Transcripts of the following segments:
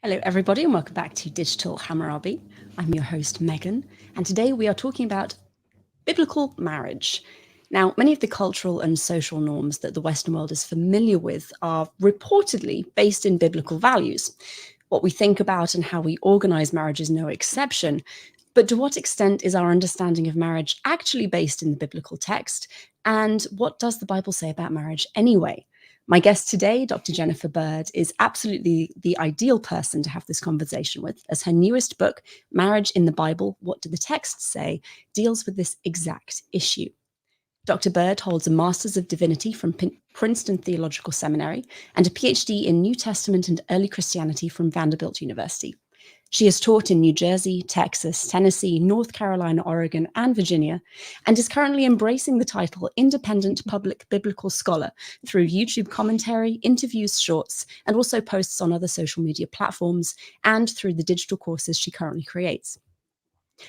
Hello, everybody, and welcome back to Digital Hammurabi. I'm your host, Megan, and today we are talking about biblical marriage. Now, many of the cultural and social norms that the Western world is familiar with are reportedly based in biblical values. What we think about and how we organize marriage is no exception. But to what extent is our understanding of marriage actually based in the biblical text? And what does the Bible say about marriage anyway? My guest today, Dr. Jennifer Bird, is absolutely the ideal person to have this conversation with, as her newest book, Marriage in the Bible, What Do the Texts Say?, deals with this exact issue. Dr. Bird holds a Master's of Divinity from Princeton Theological Seminary and a Ph.D. in New Testament and Early Christianity from Vanderbilt University. She has taught in New Jersey, Texas, Tennessee, North Carolina, Oregon, and Virginia, and is currently embracing the title Independent Public Biblical Scholar through YouTube commentary, interviews, shorts, and also posts on other social media platforms and through the digital courses she currently creates.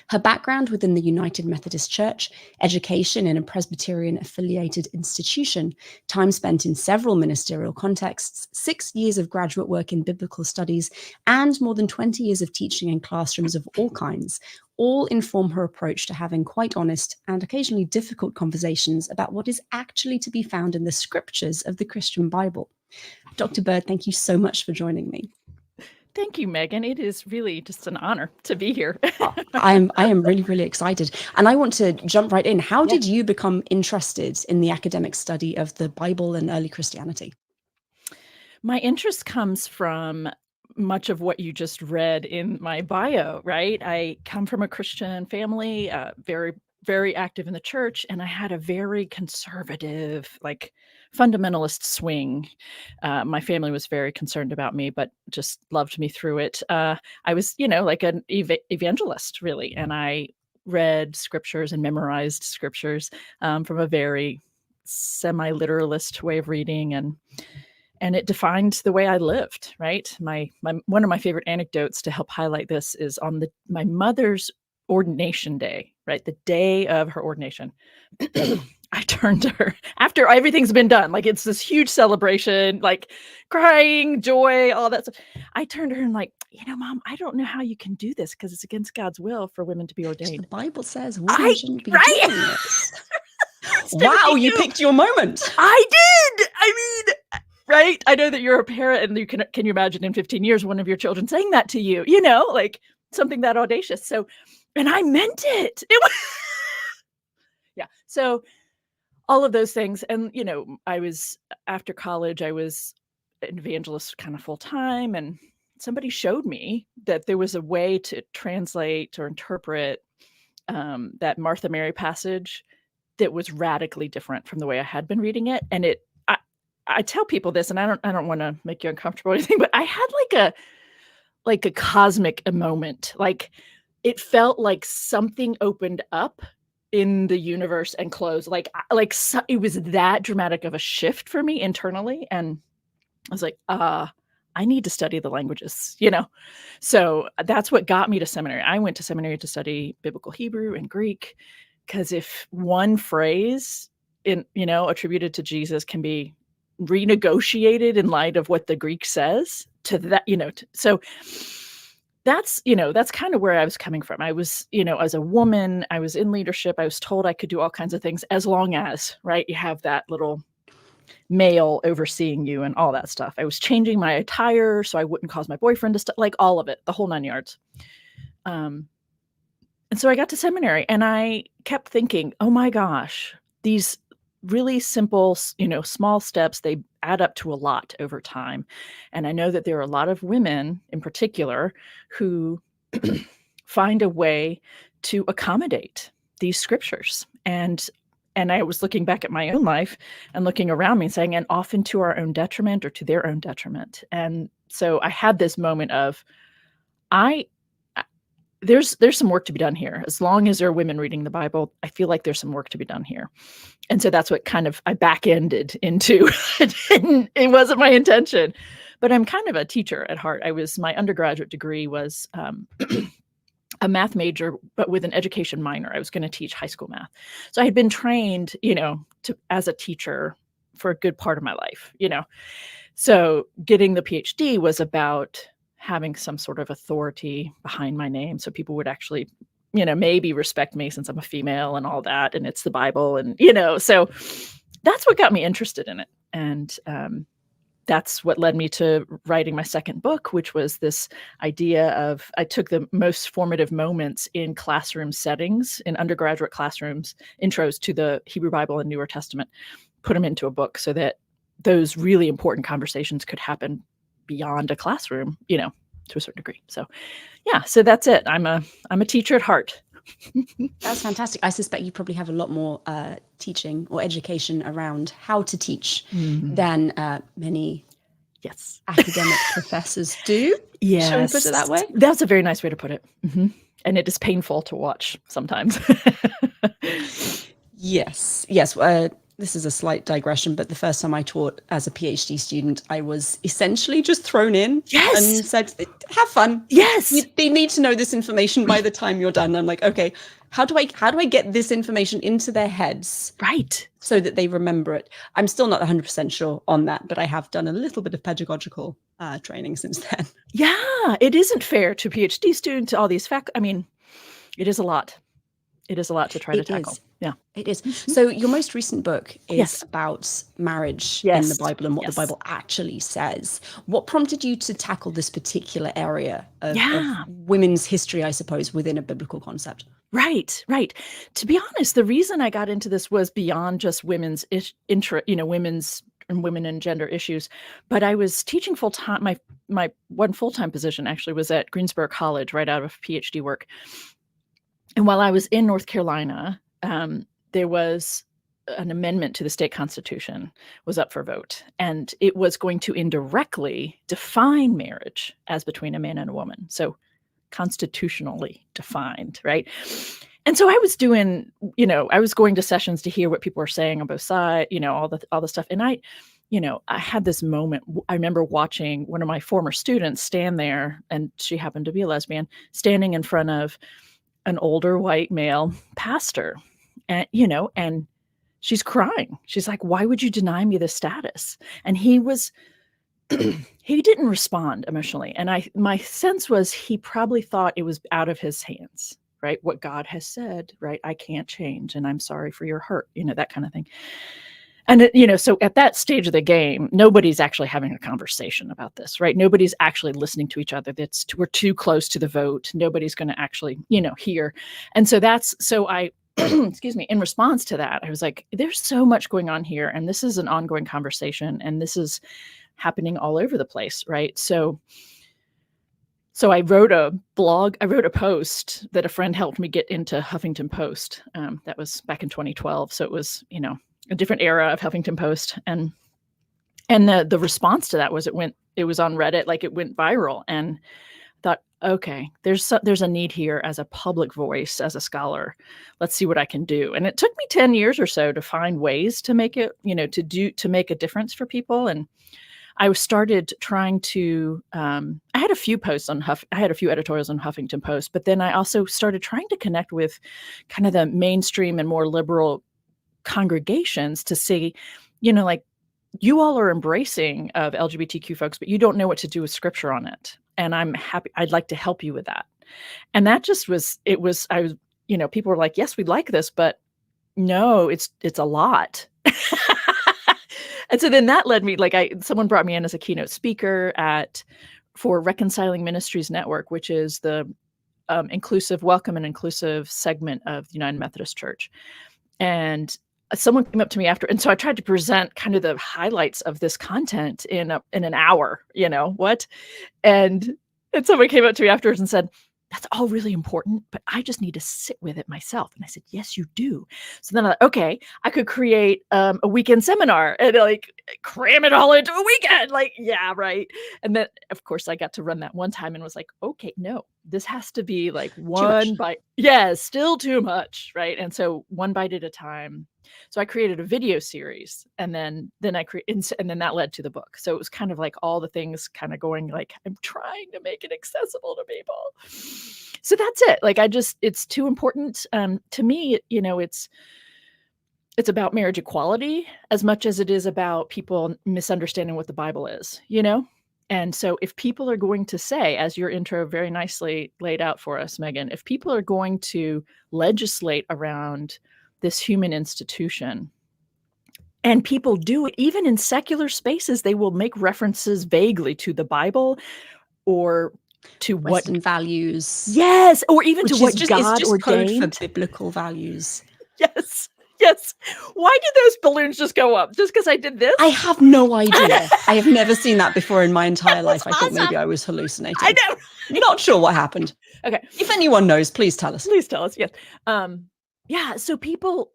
Her background within the United Methodist Church, education in a Presbyterian-affiliated institution, time spent in several ministerial contexts, 6 years of graduate work in biblical studies, and more than 20 years of teaching in classrooms of all kinds, all inform her approach to having quite honest and occasionally difficult conversations about what is actually to be found in the scriptures of the Christian Bible. Dr. Bird, thank you so much for joining me. Thank you, Megan. It is really just an honor to be here. I am really, really excited. And I want to jump right in. How did you become interested in the academic study of the Bible and early Christianity? My interest comes from much of what you just read in my bio, right? I come from a Christian family, very, very active in the church, and I had a very conservative, fundamentalist swing. My family was very concerned about me, but just loved me through it. I was, like an evangelist, really, and I read scriptures and memorized scriptures from a very semi-literalist way of reading, and it defined the way I lived, right? My one of my favorite anecdotes to help highlight this is on my mother's ordination day, right? The day of her ordination. I turned to her after everything's been done. Like, it's this huge celebration, like crying, joy, all that stuff. I turned to her and Mom, I don't know how you can do this because it's against God's will for women to be ordained. The Bible says women shouldn't be doing this. Wow, you picked your moment. I did. I mean, right? I know that you're a parent, and can you imagine in 15 years one of your children saying that to you? Like something that audacious. So, and I meant it. It was yeah. So all of those things. And, I was, after college, I was an evangelist kind of full time. And somebody showed me that there was a way to translate or interpret that Martha Mary passage that was radically different from the way I had been reading it. And I tell people this, and I don't want to make you uncomfortable or anything, but I had like a cosmic moment. Like, it felt like something opened up in the universe and closed. It was that dramatic of a shift for me internally. And I was like, I need to study the languages, So that's what got me to seminary. I went to seminary to study biblical Hebrew and Greek, because if one phrase attributed to Jesus can be renegotiated in light of what the Greek says to that, so that's kind of where I was coming from. I was, as a woman, I was in leadership. I was told I could do all kinds of things as long as, right, you have that little male overseeing you and all that stuff. I was changing my attire so I wouldn't cause my boyfriend to like all of it, the whole 9 yards. And so I got to seminary, and I kept thinking, oh my gosh, these really simple, small steps, they add up to a lot over time. And I know that there are a lot of women in particular who find a way to accommodate these scriptures. And I was looking back at my own life and looking around me and saying, and often to our own detriment or to their own detriment. And so I had this moment of, there's some work to be done here. As long as there are women reading the Bible, I feel like there's some work to be done here. And so that's what kind of I back-ended into. It wasn't my intention, but I'm kind of a teacher at heart. My undergraduate degree was a math major, but with an education minor. I was going to teach high school math. So I had been trained, as a teacher for a good part of my life, So getting the Ph.D. was about having some sort of authority behind my name, so people would actually, maybe respect me since I'm a female and all that, and it's the Bible, and so that's what got me interested in it, and that's what led me to writing my second book, which was this idea of, I took the most formative moments in classroom settings, in undergraduate classrooms, intros to the Hebrew Bible and Newer Testament, put them into a book so that those really important conversations could happen beyond a classroom, to a certain degree. So yeah, so that's it. I'm a teacher at heart. That's fantastic. I suspect you probably have a lot more teaching or education around how to teach than many Yes. academic professors do. Yes. Shall we put it that way? That's a very nice way to put it. And it is painful to watch sometimes. Yes. This is a slight digression, but the first time I taught as a PhD student, I was essentially just thrown in and said, have fun. Yes. They need to know this information by the time you're done. I'm like, okay, how do I get this information into their heads? Right. So that they remember it. I'm still not 100% sure on that, but I have done a little bit of pedagogical training since then. Yeah, it isn't fair to PhD students, to all these I mean, it is a lot. It is a lot to try to tackle. Yeah, it is. So your most recent book is about marriage in the Bible and what the Bible actually says. What prompted you to tackle this particular area of women's history, I suppose, within a biblical concept? Right. To be honest, the reason I got into this was beyond just women's women's and women and gender issues, but I was teaching full time. My one full-time position actually was at Greensboro College, right out of PhD work. And while I was in North Carolina, there was an amendment to the state constitution was up for vote, and it was going to indirectly define marriage as between a man and a woman. So constitutionally defined, right? And so I was doing, I was going to sessions to hear what people were saying on both sides, all the stuff. And I had this moment. I remember watching one of my former students stand there, and she happened to be a lesbian, standing in front of an older white male pastor, and and she's crying. She's like, "Why would you deny me this status?" And he didn't respond emotionally. And my sense was he probably thought it was out of his hands, right? What God has said, right? I can't change, and I'm sorry for your hurt, that kind of thing. And, so at that stage of the game, nobody's actually having a conversation about this, right? Nobody's actually listening to each other. We're too close to the vote. Nobody's going to actually, hear. And so I, excuse me, in response to that, I was like, there's so much going on here, and this is an ongoing conversation, and this is happening all over the place, right? So I wrote a post that a friend helped me get into Huffington Post. That was back in 2012. So it was, a different era of Huffington Post. And the response to that was it was on Reddit, like it went viral, and thought, okay, there's a need here as a public voice, as a scholar. Let's see what I can do. And it took me 10 years or so to find ways to make it, to make a difference for people. And I started trying to, I had a few posts on I had a few editorials on Huffington Post, but then I also started trying to connect with kind of the mainstream and more liberal congregations to see, like, you all are embracing of LGBTQ folks, but you don't know what to do with scripture on it. And I'm happy, I'd like to help you with that. And that just people were like, yes, we'd like this, but no, it's a lot. And so then that led me, someone brought me in as a keynote speaker for Reconciling Ministries Network, which is the welcome and inclusive segment of the United Methodist Church. And someone came up to me after, and so I tried to present kind of the highlights of this content in an hour, and someone came up to me afterwards and said, that's all really important, but I just need to sit with it myself. And I said, yes, you do. So then I thought, okay, I could create a weekend seminar and cram it all into a weekend. Yeah, right. And then of course I got to run that one time and was like, okay, no, this has to be one bite. Yeah, still too much. Right. And so one bite at a time. So I created a video series, and then and then that led to the book. So it was kind of all the things kind of going, I'm trying to make it accessible to people. So that's it. It's too important to me. It's about marriage equality as much as it is about people misunderstanding what the Bible is, And so if people are going to say, as your intro very nicely laid out for us, Megan, if people are going to legislate around this human institution, and people do it even in secular spaces, they will make references vaguely to the Bible or to Western values. Yes, or even to what It's God just code for ordained. biblical values. Yes, yes. Why did those balloons just go up? Just because I did this? I have no idea. I have never seen that before in my entire life. I thought maybe awesome. I was hallucinating. I know. Not sure what happened. Okay. If anyone knows, please tell us. Please tell us. Yes. Yeah. So people,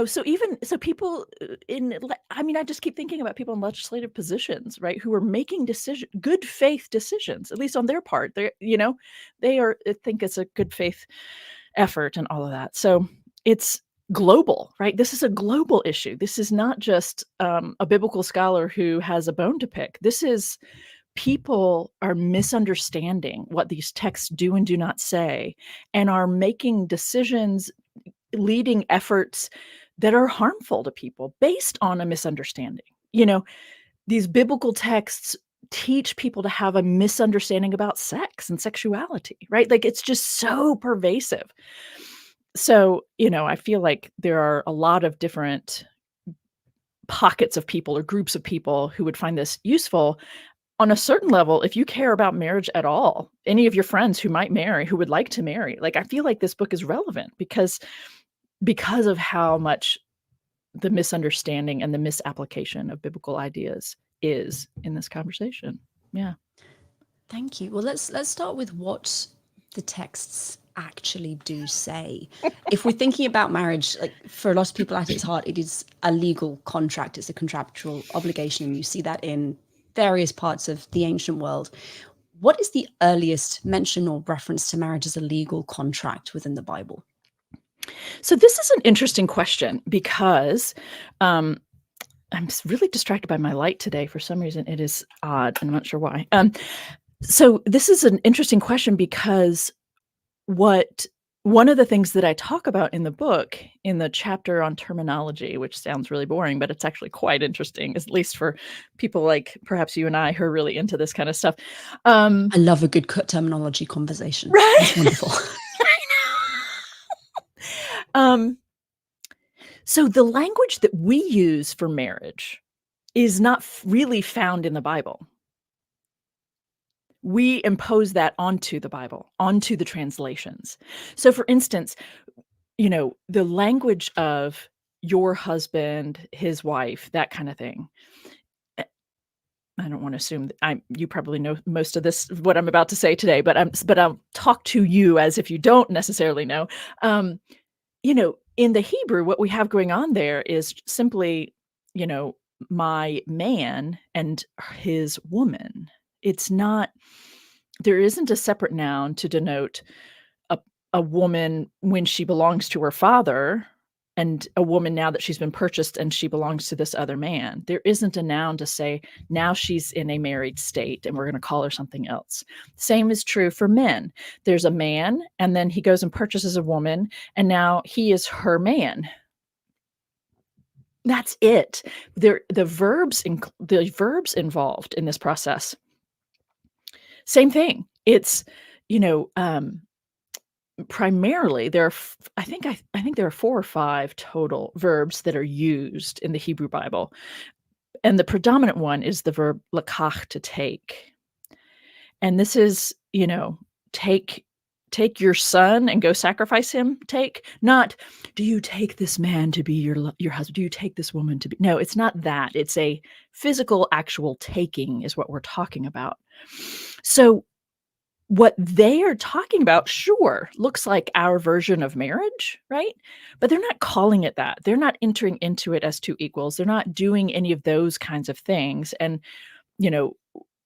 so people I just keep thinking about people in legislative positions, right, who are making good faith decisions, at least on their part. They think it's a good faith effort and all of that. So it's global, right? This is a global issue. This is not just a biblical scholar who has a bone to pick. This is people are misunderstanding what these texts do and do not say, and are making decisions, leading efforts that are harmful to people based on a misunderstanding. These biblical texts teach people to have a misunderstanding about sex and sexuality, right? Like, it's just so pervasive. So, I feel like there are a lot of different pockets of people or groups of people who would find this useful. On a certain level, if you care about marriage at all, any of your friends who might marry, who would like to marry, like, I feel like this book is relevant because of how much the misunderstanding and the misapplication of biblical ideas is in this conversation. Yeah. Thank you. Well, let's start with what the texts actually do say. If we're thinking about marriage, like, for a lot of people at its heart, it is a legal contract. It's a contractual obligation, and you see that in various parts of the ancient world. What is the earliest mention or reference to marriage as a legal contract within the Bible? So this is an interesting question because I'm really distracted by my light today. For some reason, it is odd, and I'm not sure why. So this is an interesting question because one of the things that I talk about in the book, in the chapter on terminology, which sounds really boring, but it's actually quite interesting, at least for people like perhaps you and I who are really into this kind of stuff. I love a good terminology conversation. Right? It's wonderful. I know. So the language that we use for marriage is not really found in the Bible. We impose that onto the Bible, onto the translations. So for instance, the language of your husband, his wife, that kind of thing. I don't want to assume that you probably know most of this, what I'm about to say today, but I'll talk to you as if you don't necessarily know. In the Hebrew, what we have going on there is simply, my man and his woman. There isn't a separate noun to denote a woman when she belongs to her father, and a woman now that she's been purchased and she belongs to this other man. There isn't a noun to say now she's in a married state and we're going to call her something else. Same is true for men. There's a man, and then he goes and purchases a woman, and now he is her man. That's it. The verbs involved in this process. Same thing. It's, primarily I think there are 4 or 5 total verbs that are used in the Hebrew Bible. And the predominant one is the verb lakach, to take. And this is, take your son and go sacrifice him. Not, do you take this man to be your husband? Do you take this woman to be? No, it's not that. It's a physical, actual taking is what we're talking about. So what they are talking about, sure, looks like our version of marriage, right? But they're not calling it that. They're not entering into it as two equals. They're not doing any of those kinds of things. And,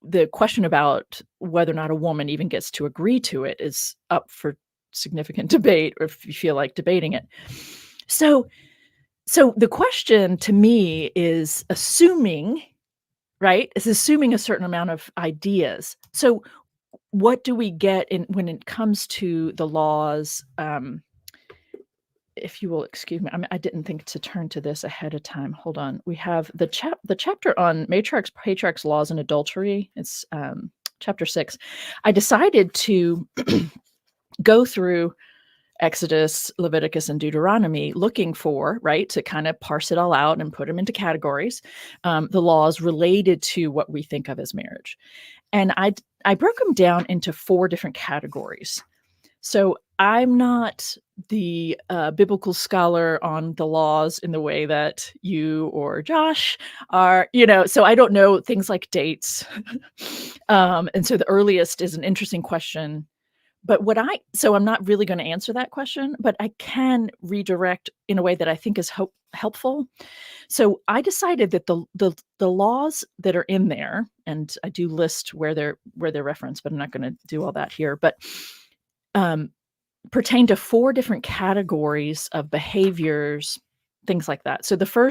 the question about whether or not a woman even gets to agree to it is up for significant debate, or if you feel like debating it. So the question to me is assuming, right? It's assuming a certain amount of ideas. So what do we get when it comes to the laws if you will excuse me, I didn't think to turn to this ahead of time. Hold on. We have the chapter on matriarchs, patriarchs, laws, and adultery. It's chapter 6. I decided to go through Exodus, Leviticus, and Deuteronomy, looking for, right, to kind of parse it all out and put them into categories, the laws related to what we think of as marriage. And I broke them down into 4 different categories. So I'm not the biblical scholar on the laws in the way that you or Josh are, so I don't know things like dates. And so the earliest is an interesting question. But so I'm not really going to answer that question, but I can redirect in a way that I think is helpful. So I decided that the laws that are in there, and I do list where they're referenced, but I'm not going to do all that here, but pertain to 4 different categories of behaviors, things like that. So for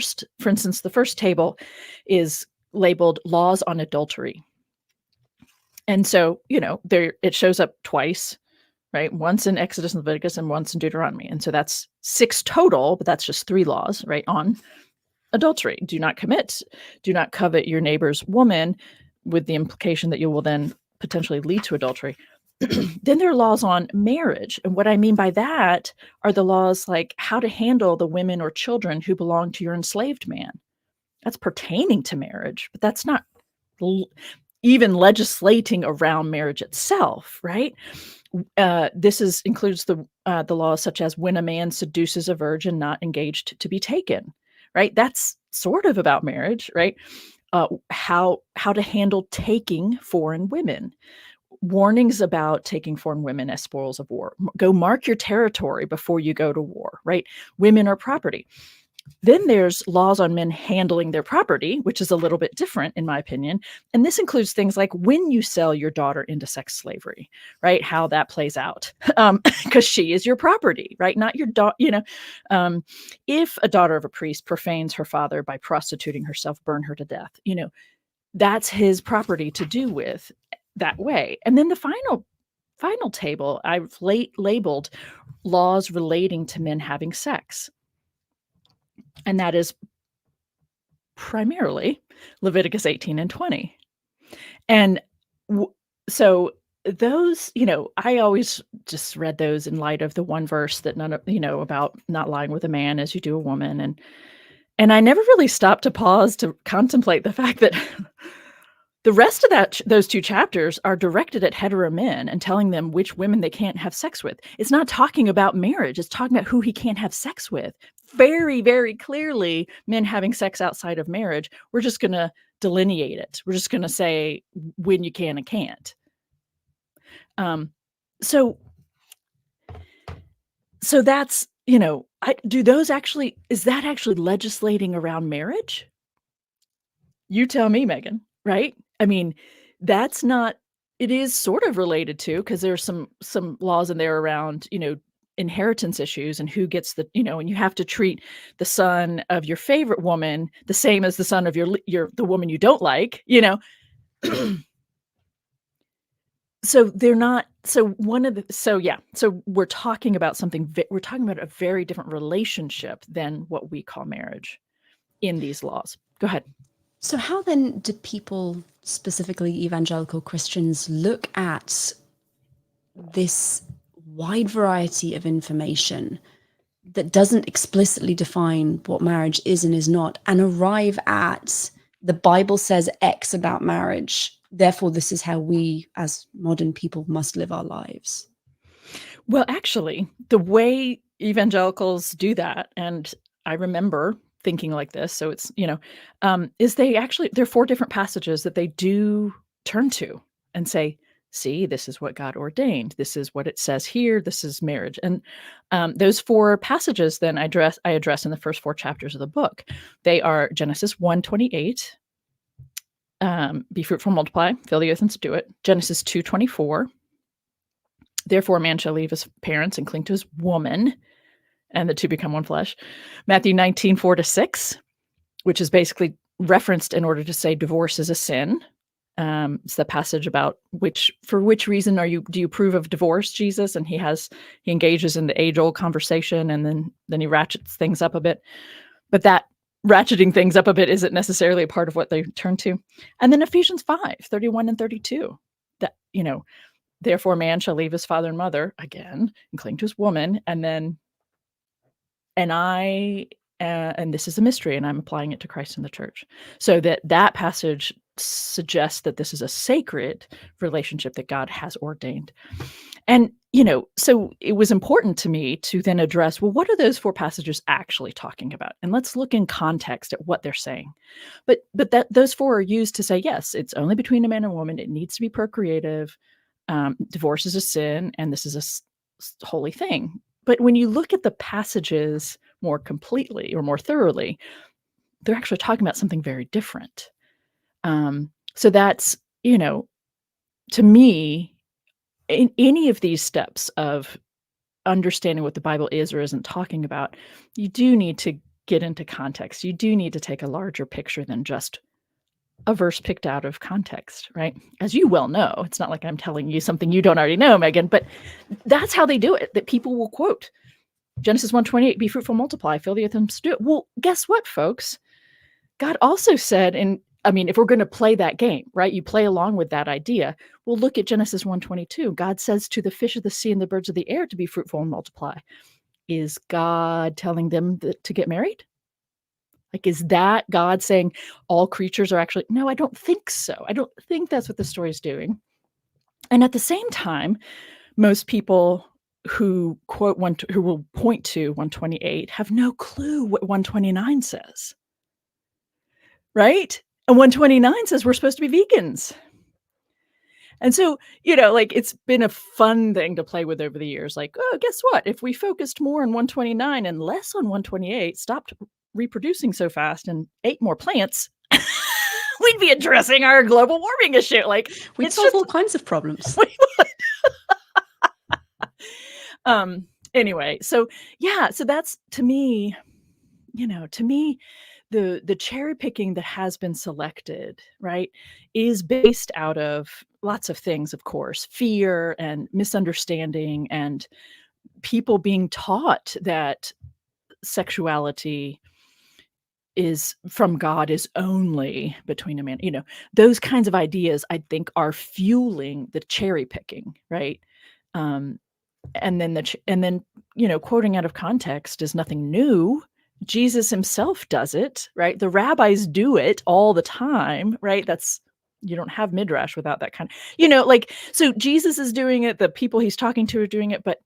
instance, the first table is labeled laws on adultery. And so, it shows up twice, right? Once in Exodus and Leviticus and once in Deuteronomy. And so that's 6 total, but that's just 3 laws, right? On adultery. Do not commit, do not covet your neighbor's woman, with the implication that you will then potentially lead to adultery. Then there are laws on marriage. And what I mean by that are the laws like how to handle the women or children who belong to your enslaved man. That's pertaining to marriage, but that's not even legislating around marriage itself, right? This includes the laws such as when a man seduces a virgin not engaged to be taken, right? That's sort of about marriage, right? How to handle taking foreign women. Warnings about taking foreign women as spoils of war. Go mark your territory before you go to war, right? Women are property. Then there's laws on men handling their property, which is a little bit different, in my opinion. And this includes things like when you sell your daughter into sex slavery, right? How that plays out, because she is your property, right? Not your daughter. If a daughter of a priest profanes her father by prostituting herself, burn her to death. That's his property to do with that way. And then the final table I've labeled laws relating to men having sex. And that is primarily Leviticus 18 and 20. And so those, I always just read those in light of the one verse that about not lying with a man as you do a woman. And I never really stopped to pause to contemplate the fact that the rest of those 2 chapters are directed at hetero men and telling them which women they can't have sex with. It's not talking about marriage. It's talking about who he can't have sex with. Very, very clearly, men having sex outside of marriage, we're just going to delineate it. We're just going to say when you can and can't. So that's, is that actually legislating around marriage? You tell me, Megan, right? I mean, that's not, it is sort of related to, because there's some laws in there around, inheritance issues and who gets and you have to treat the son of your favorite woman the same as the son of the woman you don't like, So they're not, so we're talking about we're talking about a very different relationship than what we call marriage in these laws. Go ahead. So how then do people, specifically evangelical Christians, look at this wide variety of information that doesn't explicitly define what marriage is and is not, and arrive at the Bible says X about marriage, therefore this is how we as modern people must live our lives? Well, actually, the way evangelicals do that, and I remember thinking like this, so it's, is there are 4 different passages that they do turn to and say, see, this is what God ordained. This is what it says here. This is marriage. And those 4 passages then I address in the first 4 chapters of the book. They are Genesis 1:28, be fruitful, multiply, fill the earth and subdue it. Genesis 2:24, therefore a man shall leave his parents and cling to his woman, and the 2 become one flesh. Matthew 19:4-6, which is basically referenced in order to say divorce is a sin. It's the passage about for which reason do you approve of divorce, Jesus? And he engages in the age-old conversation, and then he ratchets things up a bit. But that ratcheting things up a bit isn't necessarily a part of what they turn to. And then Ephesians 5:31 and 32, that, therefore man shall leave his father and mother, again, and cling to his woman, and this is a mystery, and I'm applying it to Christ and the church. So that passage suggests that this is a sacred relationship that God has ordained. And, so it was important to me to then address, well, what are those 4 passages actually talking about? And let's look in context at what they're saying. But those 4 are used to say, yes, it's only between a man and a woman. It needs to be procreative. Divorce is a sin, and this is a holy thing. But when you look at the passages more completely or more thoroughly, they're actually talking about something very different. So that's, to me, in any of these steps of understanding what the Bible is or isn't talking about, you do need to get into context. You do need to take a larger picture than just a verse picked out of context, right? As you well know, it's not like I'm telling you something you don't already know, Megan, but that's how they do it, that people will quote Genesis 1:28, be fruitful, multiply, fill the earth and subdue it. Well, guess what, folks? God also said, if we're going to play that game, right? You play along with that idea. Well, look at Genesis 1:22. God says to the fish of the sea and the birds of the air to be fruitful and multiply. Is God telling them to get married? Like, is that God saying all creatures are actually? No, I don't think so. I don't think that's what the story is doing. And at the same time, most people who will point to 128 have no clue what 129 says. Right? And 129 says we're supposed to be vegans. And so, it's been a fun thing to play with over the years. Like, oh, guess what? If we focused more on 129 and less on 128, stopped reproducing so fast and ate more plants, we'd be addressing our global warming issue. Like, we'd solve all kinds of problems. We would. Anyway, so that's, to me, the cherry picking that has been selected, right, is based out of lots of things, of course, fear and misunderstanding and people being taught that sexuality is from God is only between a man. Those kinds of ideas, I think, are fueling the cherry picking, right? And then quoting out of context is nothing new. Jesus himself does it, right? The rabbis do it all the time, right? You don't have midrash without that kind of, so Jesus is doing it, the people he's talking to are doing it, but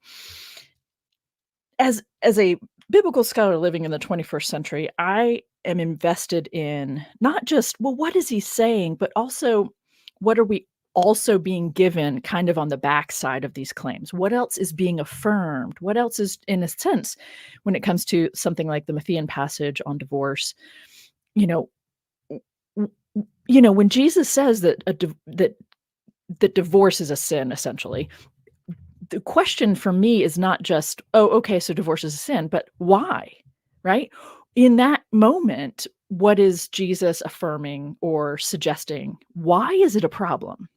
as a biblical scholar living in the 21st century, I am invested in not just, well, what is he saying, but also what are we also being given kind of on the backside of these claims? What else is being affirmed? What else is, in a sense, when it comes to something like the Matthean passage on divorce, when Jesus says that that divorce is a sin, essentially, the question for me is not just, oh, okay, so divorce is a sin, but why, right? In that moment, what is Jesus affirming or suggesting? Why is it a problem?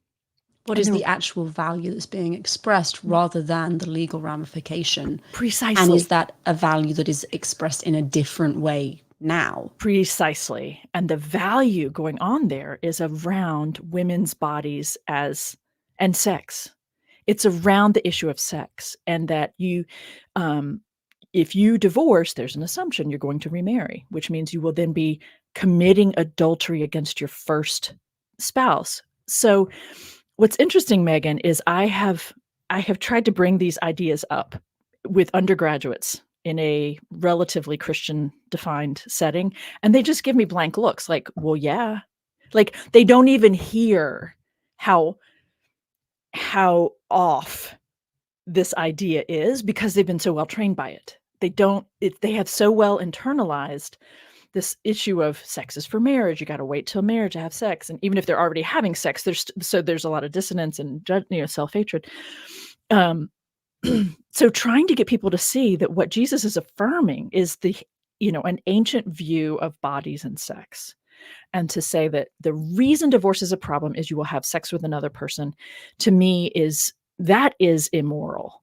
What is the actual value that's being expressed rather than the legal ramification? Precisely. And is that a value that is expressed in a different way now? Precisely. And the value going on there is around women's bodies and sex. It's around the issue of sex, and that if you divorce, there's an assumption you're going to remarry, which means you will then be committing adultery against your first spouse. So what's interesting, Megan, is I have tried to bring these ideas up with undergraduates in a relatively Christian defined setting, and they just give me blank looks like, well, yeah. Like, they don't even hear how off this idea is because they've been so well trained by it. They have so well internalized this issue of sex is for marriage. You got to wait till marriage to have sex. And even if they're already having sex, there's a lot of dissonance and self-hatred. So trying to get people to see that what Jesus is affirming is an ancient view of bodies and sex. And to say that the reason divorce is a problem is you will have sex with another person, to me is immoral.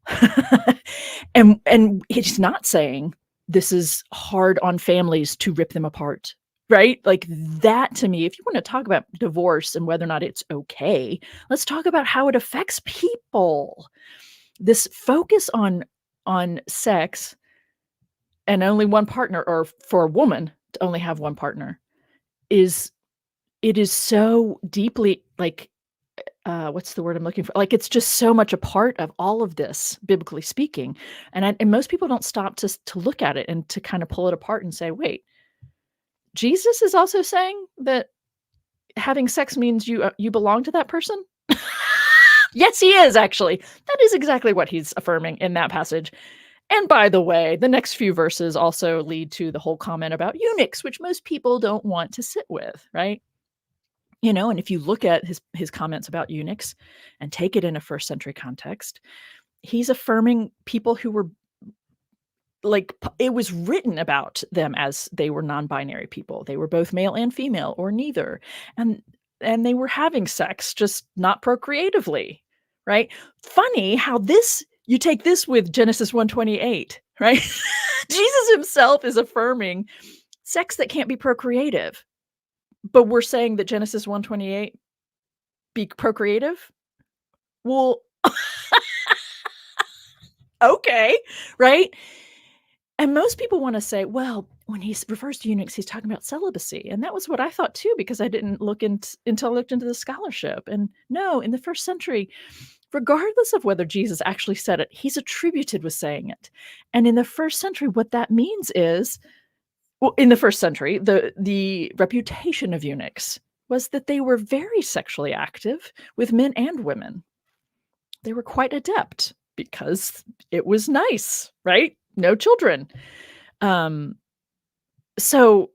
And he's not saying this is hard on families to rip them apart, right? Like that to me, if you want to talk about divorce and whether or not it's okay, let's talk about how it affects people. This focus on sex and only one partner, or for a woman to only have one partner, is so deeply like what's the word I'm looking for? Like it's just so much a part of all of this, biblically speaking, and most people don't stop to look at it and to kind of pull it apart and say, wait, Jesus is also saying that having sex means you belong to that person. Yes, he is actually. That is exactly what he's affirming in that passage. And by the way, the next few verses also lead to the whole comment about eunuchs, which most people don't want to sit with, right? You know, and if you look at his comments about eunuchs and take it in a first century context, he's affirming people who were like, it was written about them as they were non-binary people. They were both male and female or neither. And they were having sex, just not procreatively, right? Funny how you take this with Genesis 1:28, right? Jesus himself is affirming sex that can't be procreative. But we're saying that Genesis 1:28 be procreative? Well, okay, right? And most people want to say, well, when he refers to eunuchs, he's talking about celibacy. And that was what I thought too, because I didn't look until I looked into the scholarship. And no, in the first century, regardless of whether Jesus actually said it, he's attributed with saying it. And in the first century, what that means is, well, in the first century, the reputation of eunuchs was that they were very sexually active with men and women. They were quite adept because it was nice, right? No children. So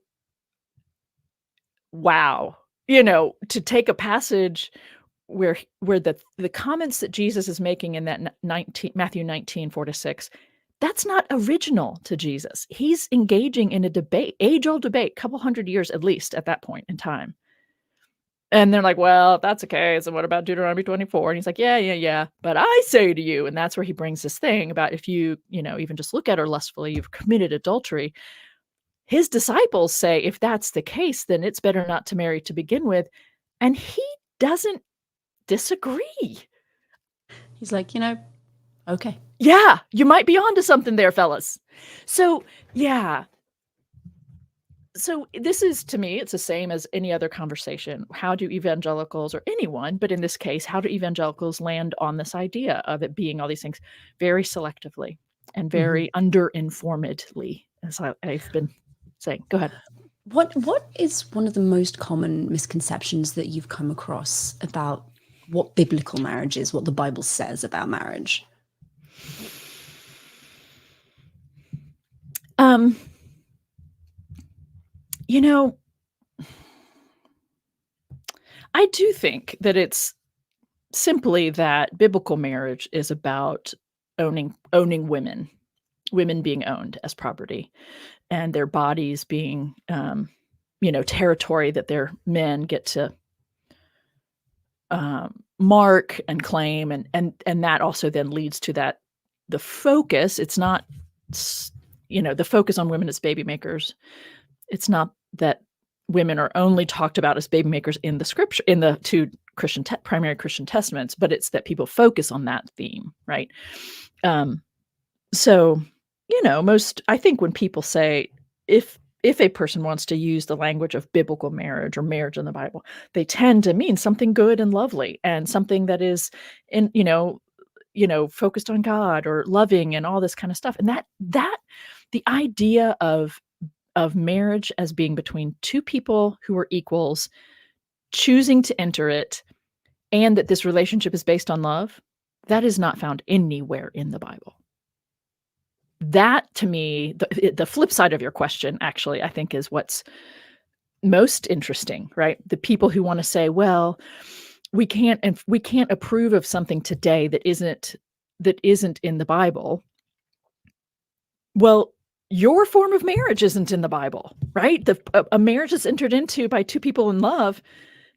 wow, to take a passage where the comments that Jesus is making in that Matthew 19:4-6, that's not original to Jesus. He's engaging in a debate, age-old debate, couple hundred years at least at that point in time. And they're like, well, if that's okay, so what about Deuteronomy 24? And he's like, yeah. But I say to you, and that's where he brings this thing about if you, even just look at her lustfully, you've committed adultery. His disciples say, if that's the case, then it's better not to marry to begin with. And he doesn't disagree. He's like, okay. Yeah, you might be onto something there, fellas. So, yeah. So this is, to me, it's the same as any other conversation. How do evangelicals, or anyone, but in this case, how do evangelicals land on this idea of it being all these things very selectively and very underinformedly, as I've been saying? Go ahead. What is one of the most common misconceptions that you've come across about what biblical marriage is, what the Bible says about marriage? I do think that it's simply that biblical marriage is about owning women being owned as property, and their bodies being, territory that their men get to mark and claim, and that also then leads to that the focus. It's not, the focus on women as baby makers. It's not that women are only talked about as baby makers in the scripture, in the two primary Christian testaments, but it's that people focus on that theme, right? So, I think when people say, if a person wants to use the language of biblical marriage or marriage in the Bible, they tend to mean something good and lovely and something that is focused on God or loving and all this kind of stuff. And that the idea of marriage as being between two people who are equals, choosing to enter it, and that this relationship is based on love, that is not found anywhere in the Bible. That, to me, the flip side of your question, actually, I think is what's most interesting, right? The people who want to say, well, we can't approve of something today that isn't in the Bible. Well, your form of marriage isn't in the Bible, right? A marriage is entered into by two people in love.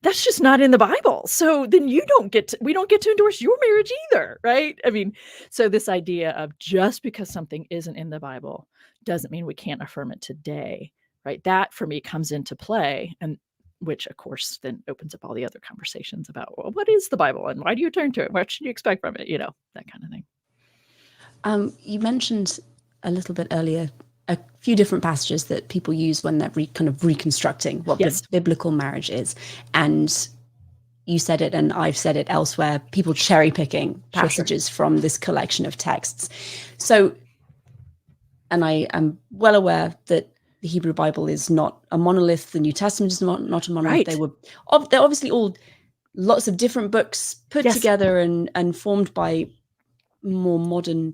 That's just not in the Bible. So then we don't get to endorse your marriage either, right? I mean, so this idea of just because something isn't in the Bible doesn't mean we can't affirm it today, right? That for me comes into play, and which of course then opens up all the other conversations about, well, what is the Bible and why do you turn to it? What should you expect from it? That kind of thing. You mentioned a little bit earlier a few different passages that people use when they're kind of reconstructing what biblical marriage is. And you said it, and I've said it elsewhere, people cherry picking passages from this collection of texts. So, and I am well aware that the Hebrew Bible is not a monolith. The New Testament is not a monolith. Right. They're obviously all lots of different books put together and formed by more modern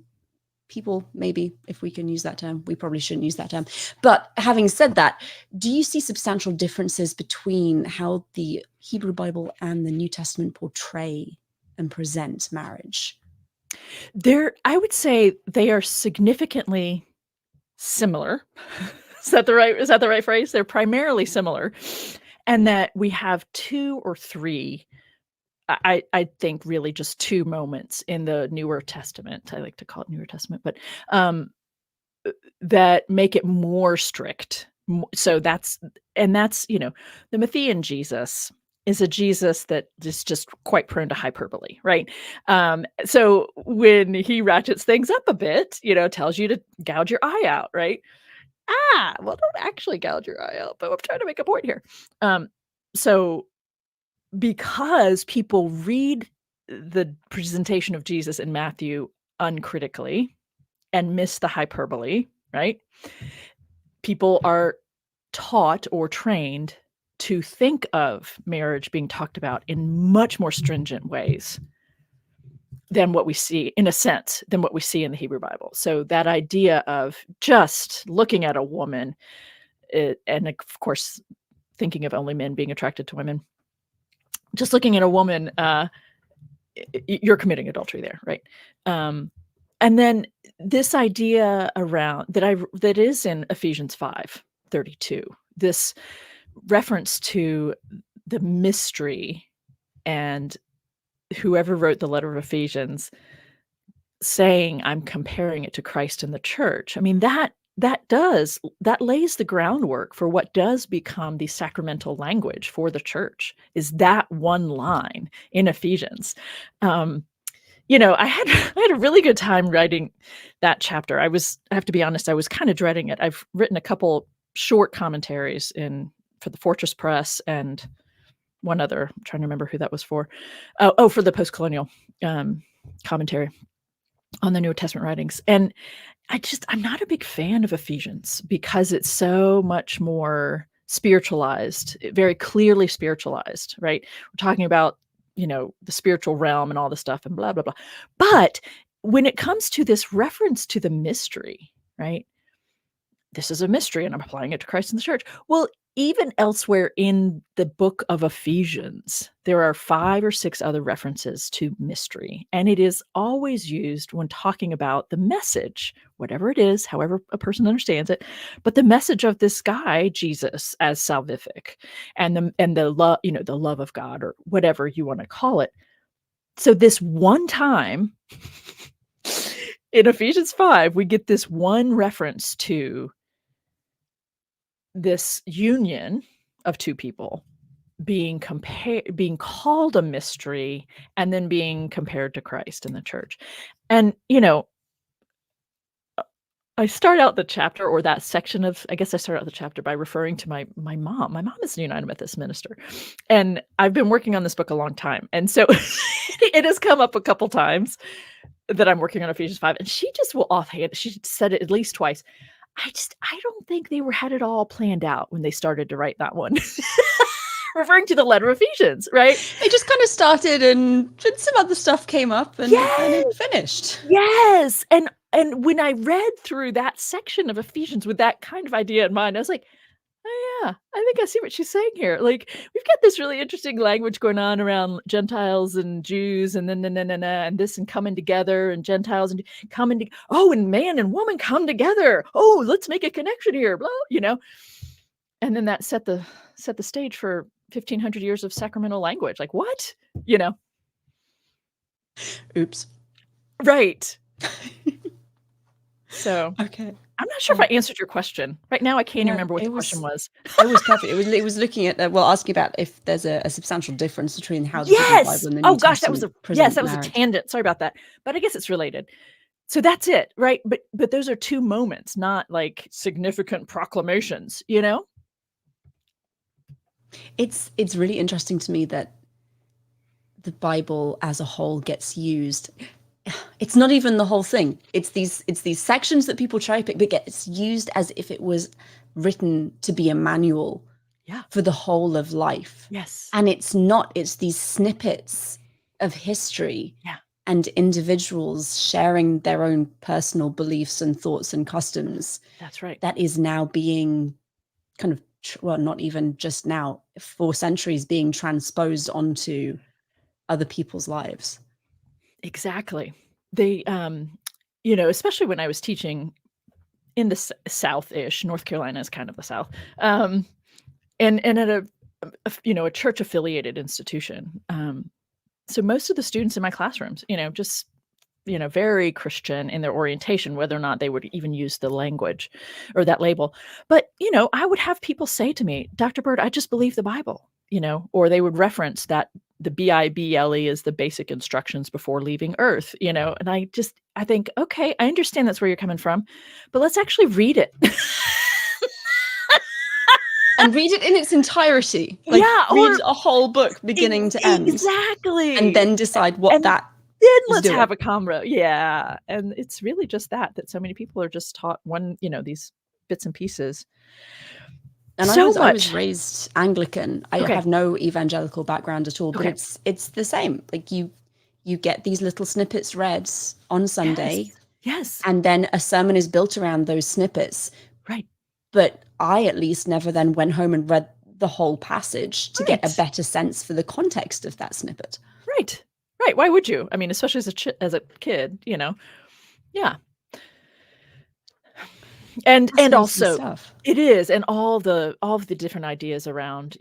people, maybe, if we can use that term. We probably shouldn't use that term. But having said that, do you see substantial differences between how the Hebrew Bible and the New Testament portray and present marriage? I would say they are significantly similar. Is that the right phrase? They're primarily similar. And that we have two or three, I think really just two moments in the Newer Testament. I like to call it Newer Testament, but that make it more strict. So that's, the Matthean Jesus is a Jesus that is just quite prone to hyperbole, right? So when he ratchets things up a bit, tells you to gouge your eye out, right? Well, don't actually gouge your eye out, but I'm trying to make a point here. So because people read the presentation of Jesus in Matthew uncritically and miss the hyperbole, right? People are taught or trained to think of marriage being talked about in much more stringent ways than what we see, in a sense, than what we see in the Hebrew Bible. So that idea of just looking at a woman, and of course, thinking of only men being attracted to women, just looking at a woman, you're committing adultery there, right? And then this idea around that is in Ephesians 5:32, this reference to the mystery, and whoever wrote the letter of Ephesians saying, I'm comparing it to Christ and the church. I mean, that lays the groundwork for what does become the sacramental language for the church, is that one line in Ephesians. I had a really good time writing that chapter. I have to be honest, I was kind of dreading it. I've written a couple short commentaries for the Fortress Press, and one other, I'm trying to remember who that was for. For the Postcolonial commentary on the New Testament writings. And I'm not a big fan of Ephesians because it's so much more spiritualized, very clearly spiritualized, right? We're talking about, the spiritual realm and all the stuff and blah, blah, blah. But when it comes to this reference to the mystery, right? This is a mystery and I'm applying it to Christ and the church. Well, even elsewhere in the book of Ephesians, there are 5 or 6 other references to mystery. And it is always used when talking about the message, whatever it is, however a person understands it, but the message of this guy, Jesus, as salvific, and the love, the love of God, or whatever you want to call it. So this one time in Ephesians 5, we get this one reference to this union of two people being called a mystery, and then being compared to Christ and the church. And, I start out the chapter, or that section of, I guess I start out the chapter by referring to my mom. My mom is a United Methodist minister, and I've been working on this book a long time. And so it has come up a couple times that I'm working on Ephesians 5, and she just will offhand, she said it at least twice, I don't think they had it all planned out when they started to write that one. Referring to the letter of Ephesians, right? They just kind of started, and some other stuff came up, and it finished. Yes. And when I read through that section of Ephesians with that kind of idea in mind, I was like, Oh, yeah. I think I see what she's saying here. Like, we've got this really interesting language going on around Gentiles and Jews and then and this and coming together and Gentiles and coming to and man and woman come together. Oh, let's make a connection here. Blah, And then that set the stage for 1,500 years of sacramental language. Like, what? You know? Oops. Right. So Okay. I'm not sure if I answered your question. Right now, I can't even No, remember what the question was. it was perfect. It was looking at asking about if there's a substantial difference between how the Hebrew Yes! Bible and the Oh New gosh, Testament yes, present that was a marriage. tangent. Sorry about that. But I guess it's related. So that's it, right? But those are 2 moments, not like significant proclamations, you know? It's really interesting to me that the Bible as a whole gets used. It's not even the whole thing. It's these sections that people cherry pick, but gets used as if it was written to be a manual Yeah. for the whole of life. Yes. And it's not. It's these snippets of history Yeah. and individuals sharing their own personal beliefs and thoughts and customs That's right. that is now being kind of, well, not even just now, for centuries being transposed onto other people's lives. Exactly. They, especially when I was teaching in the South-ish, North Carolina is kind of the South, and at a church-affiliated institution. So most of the students in my classrooms, just very Christian in their orientation, whether or not they would even use the language or that label. But, I would have people say to me, Dr. Bird, I just believe the Bible, or they would reference that the Bible is the basic instructions before leaving Earth, and I think, okay, I understand that's where you're coming from, but let's actually read it. And read it in its entirety. Like, Yeah, read or a whole book beginning to end, and exactly. then decide what And that then is let's doing. have a convo. Yeah, and it's really just that so many people are just taught these bits and pieces. And I So was I was much. raised Anglican. I Okay. have no evangelical background at all, but Okay. it's the same. Like, you get these little snippets read on Yes. Sunday, Yes. and then a sermon is built around those snippets. Right. But I at least never then went home and read the whole passage to get a Right. better sense for the context of that snippet. Right. Right. Why would you? I mean, especially as a kid, Yeah. And Fascinating also stuff. it is, and all of the different ideas around,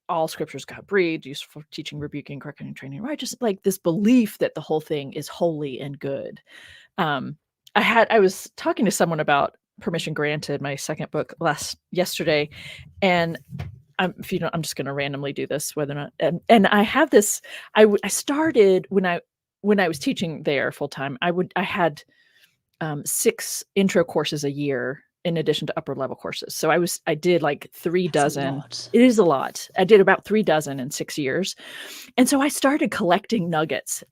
all scriptures God breathed, used for teaching, rebuking, correcting, and training, right? Just like this belief that the whole thing is holy and good. Um, I was talking to someone about Permission Granted, my second book yesterday, and if you don't, I'm just going to randomly do this, whether or not, and I have this. I started when I was teaching there full time. I had 6 intro courses a year in addition to upper level courses. So I did like 3 That's a dozen. lot. It is a lot. I did about 3 dozen in 6 years. And so I started collecting nuggets.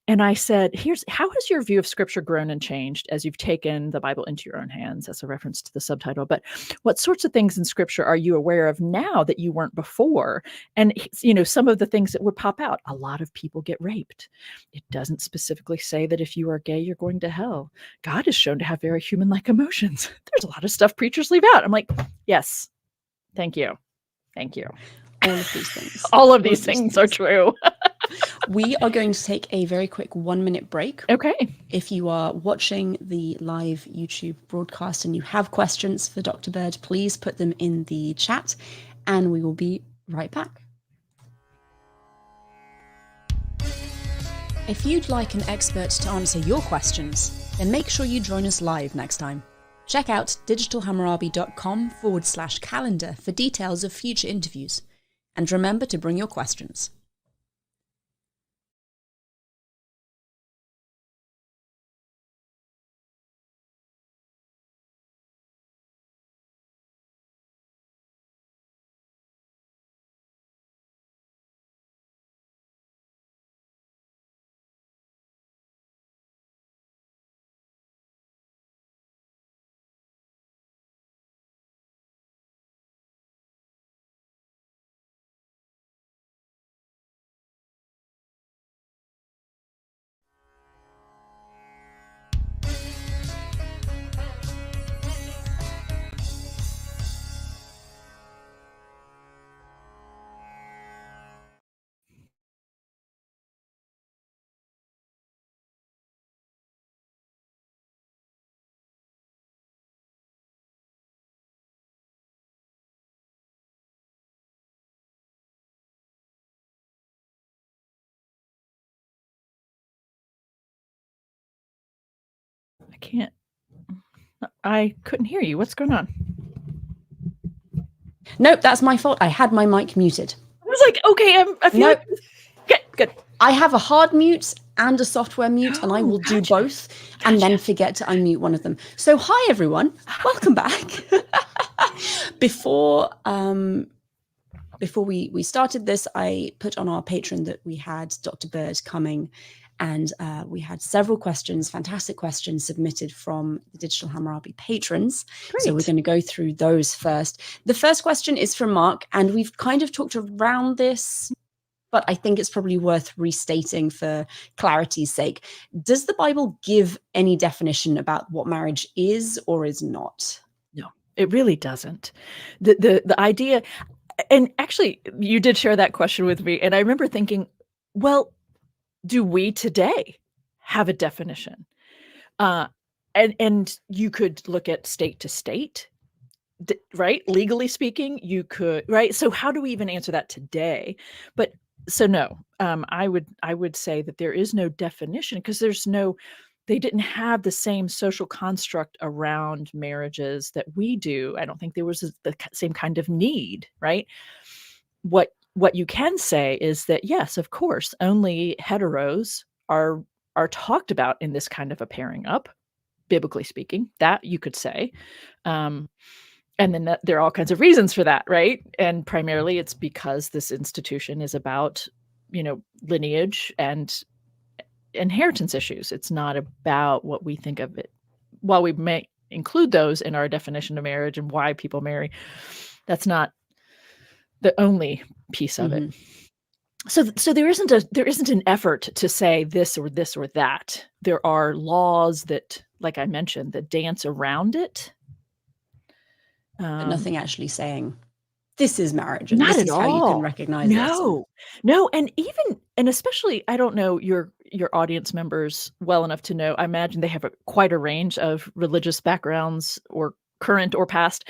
And I said, how has your view of scripture grown and changed as you've taken the Bible into your own hands? That's a reference to the subtitle. But what sorts of things in scripture are you aware of now that you weren't before? And, some of the things that would pop out, a lot of people get raped. It doesn't specifically say that if you are gay, you're going to hell. God is shown to have very human-like emotions. There's a lot of stuff preachers leave out. I'm like, yes, thank you. Thank you. All of these things. All of All these of these things are things. true. We are going to take a very quick 1-minute break. Okay. If you are watching the live YouTube broadcast and you have questions for Dr. Bird, please put them in the chat and we will be right back. If you'd like an expert to answer your questions, then make sure you join us live next time. Check out digitalhammurabi.com/calendar for details of future interviews. And remember to bring your questions. I couldn't hear you. What's going on? Nope, that's my fault. I had my mic muted. I was like, okay, I feel Nope. Okay, good. I have a hard mute and a software mute, and I will do gotcha. both and then forget to unmute one of them. So hi, everyone. Welcome back. Before we started this, I put on our Patreon that we had Dr. Bird coming, and we had several questions, fantastic questions submitted from the Digital Hammurabi patrons. Great. So we're going to go through those first. The first question is from Mark, and we've kind of talked around this, but I think it's probably worth restating for clarity's sake. Does the Bible give any definition about what marriage is or is not? No, it really doesn't. The idea, and actually you did share that question with me, and I remember thinking, well, do we today have a definition? And you could look at state to state, right? Legally speaking, you could, right? So how do we even answer that today? But so no, I would say that there is no definition because they didn't have the same social construct around marriages that we do. I don't think there was the same kind of need, right? What you can say is that yes, of course, only heteros are talked about in this kind of a pairing up, biblically speaking. That you could say. And then there are all kinds of reasons for that, right? And primarily it's because this institution is about, lineage and inheritance issues. It's not about what we think of it. While we may include those in our definition of marriage and why people marry, that's not the only piece of it. So there isn't an effort to say this or this or that. There are laws that, like I mentioned, that dance around it. But nothing actually saying this is marriage and not this at is all. how you can recognize it. No, and especially, I don't know your audience members well enough to know. I imagine they have quite a range of religious backgrounds, or current or past.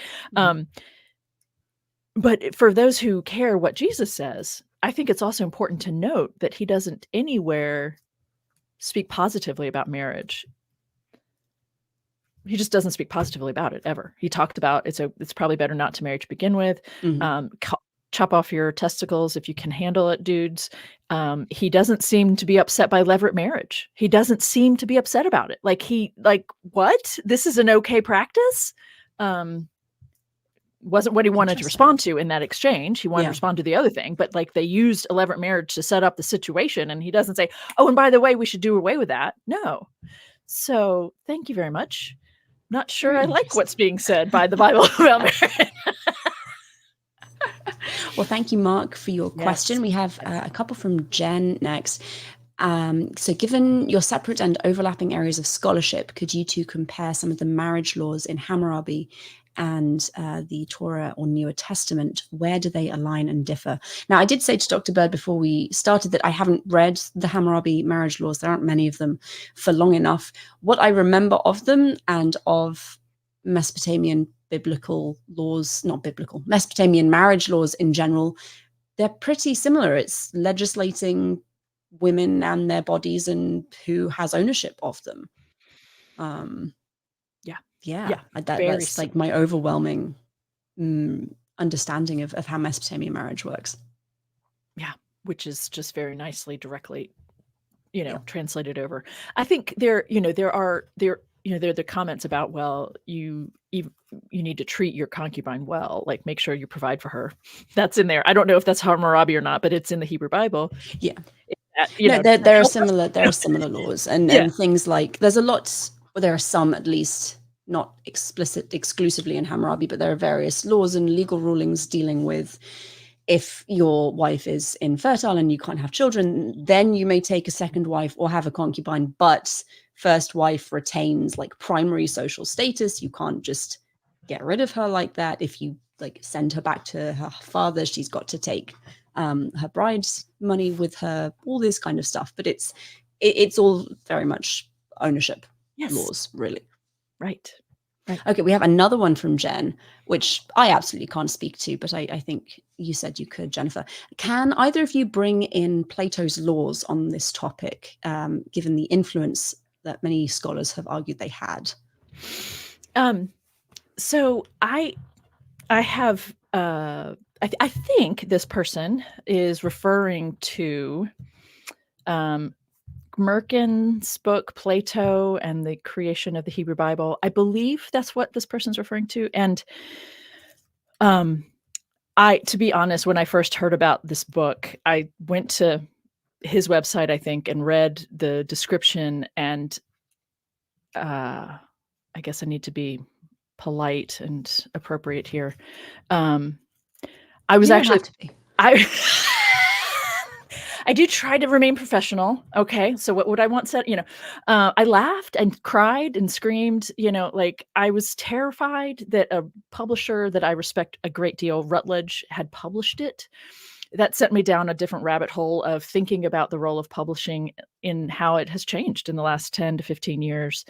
But for those who care what Jesus says, I think it's also important to note that he doesn't anywhere speak positively about marriage. He just doesn't speak positively about it ever. He talked about it's probably better not to marry to begin with. Chop off your testicles if you can handle it, dudes. He doesn't seem to be upset by levirate marriage. He doesn't seem to be upset about it. Like what? This is an okay practice? Wasn't what he wanted to respond to in that exchange. He wanted to respond to the other thing, but like they used a levirate marriage to set up the situation, and he doesn't say, oh, and by the way, we should do away with that. No. So thank you very much. Not sure I like what's being said by the Bible about marriage. Well, thank you, Mark, for your question. We have a couple from Jen next. So given your separate and overlapping areas of scholarship, could you two compare some of the marriage laws in Hammurabi and the Torah or Newer Testament? Where do they align and differ? Now, I did say to Dr. Bird before we started that I haven't read the Hammurabi marriage laws. There aren't many of them for long enough. What I remember of them and of Mesopotamian biblical laws, not biblical, Mesopotamian marriage laws in general, they're pretty similar. It's legislating women and their bodies and who has ownership of them. That's like my overwhelming understanding of how Mesopotamian marriage works. Yeah, which is just very nicely directly, translated over. I think there are the comments about, well, you need to treat your concubine well, like make sure you provide for her. That's in there. I don't know if that's Hammurabi or not, but it's in the Hebrew Bible. Yeah. There are similar laws and things like there are some, at least not exclusively in Hammurabi, but there are various laws and legal rulings dealing with if your wife is infertile and you can't have children, then you may take a second wife or have a concubine, but first wife retains like primary social status. You can't just get rid of her like that. If you like send her back to her father, she's got to take her bride's money with her, all this kind of stuff. But it's all very much ownership laws, really. Right. Okay, we have another one from Jen, which I absolutely can't speak to, but I think you said you could, Jennifer. Can either of you bring in Plato's laws on this topic, given the influence that many scholars have argued they had? So I have I think this person is referring to Merkin's book Plato and the Creation of the Hebrew Bible. I believe that's what this person's referring to. And to be honest, when I first heard about this book, I went to his website, I think, and read the description. And I guess I need to be polite and appropriate here. I was actually, I do try to remain professional. Okay. So what would I want said? I laughed and cried and screamed, like I was terrified that a publisher that I respect a great deal, Routledge, had published it. That sent me down a different rabbit hole of thinking about the role of publishing in how it has changed in the last 10 to 15 years.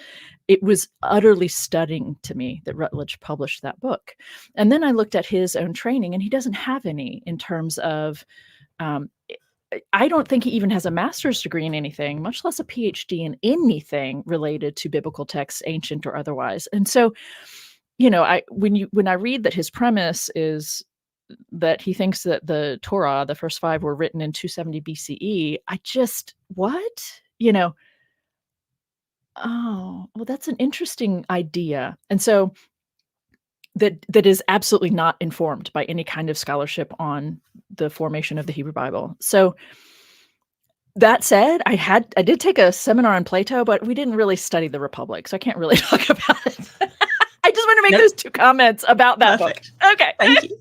It was utterly stunning to me that Routledge published that book. And then I looked at his own training, and he doesn't have any in terms of, I don't think he even has a master's degree in anything, much less a Ph.D. in anything related to biblical texts, ancient or otherwise. And so, when I read that his premise is that he thinks that the Torah, the first 5, were written in 270 BCE, I just, what? Oh, well, that's an interesting idea. And so that is absolutely not informed by any kind of scholarship on the formation of the Hebrew Bible. So that said, I did take a seminar on Plato, but we didn't really study the Republic, so I can't really talk about it. I just want to make those 2 comments about that Perfect. book. Okay. Thank you.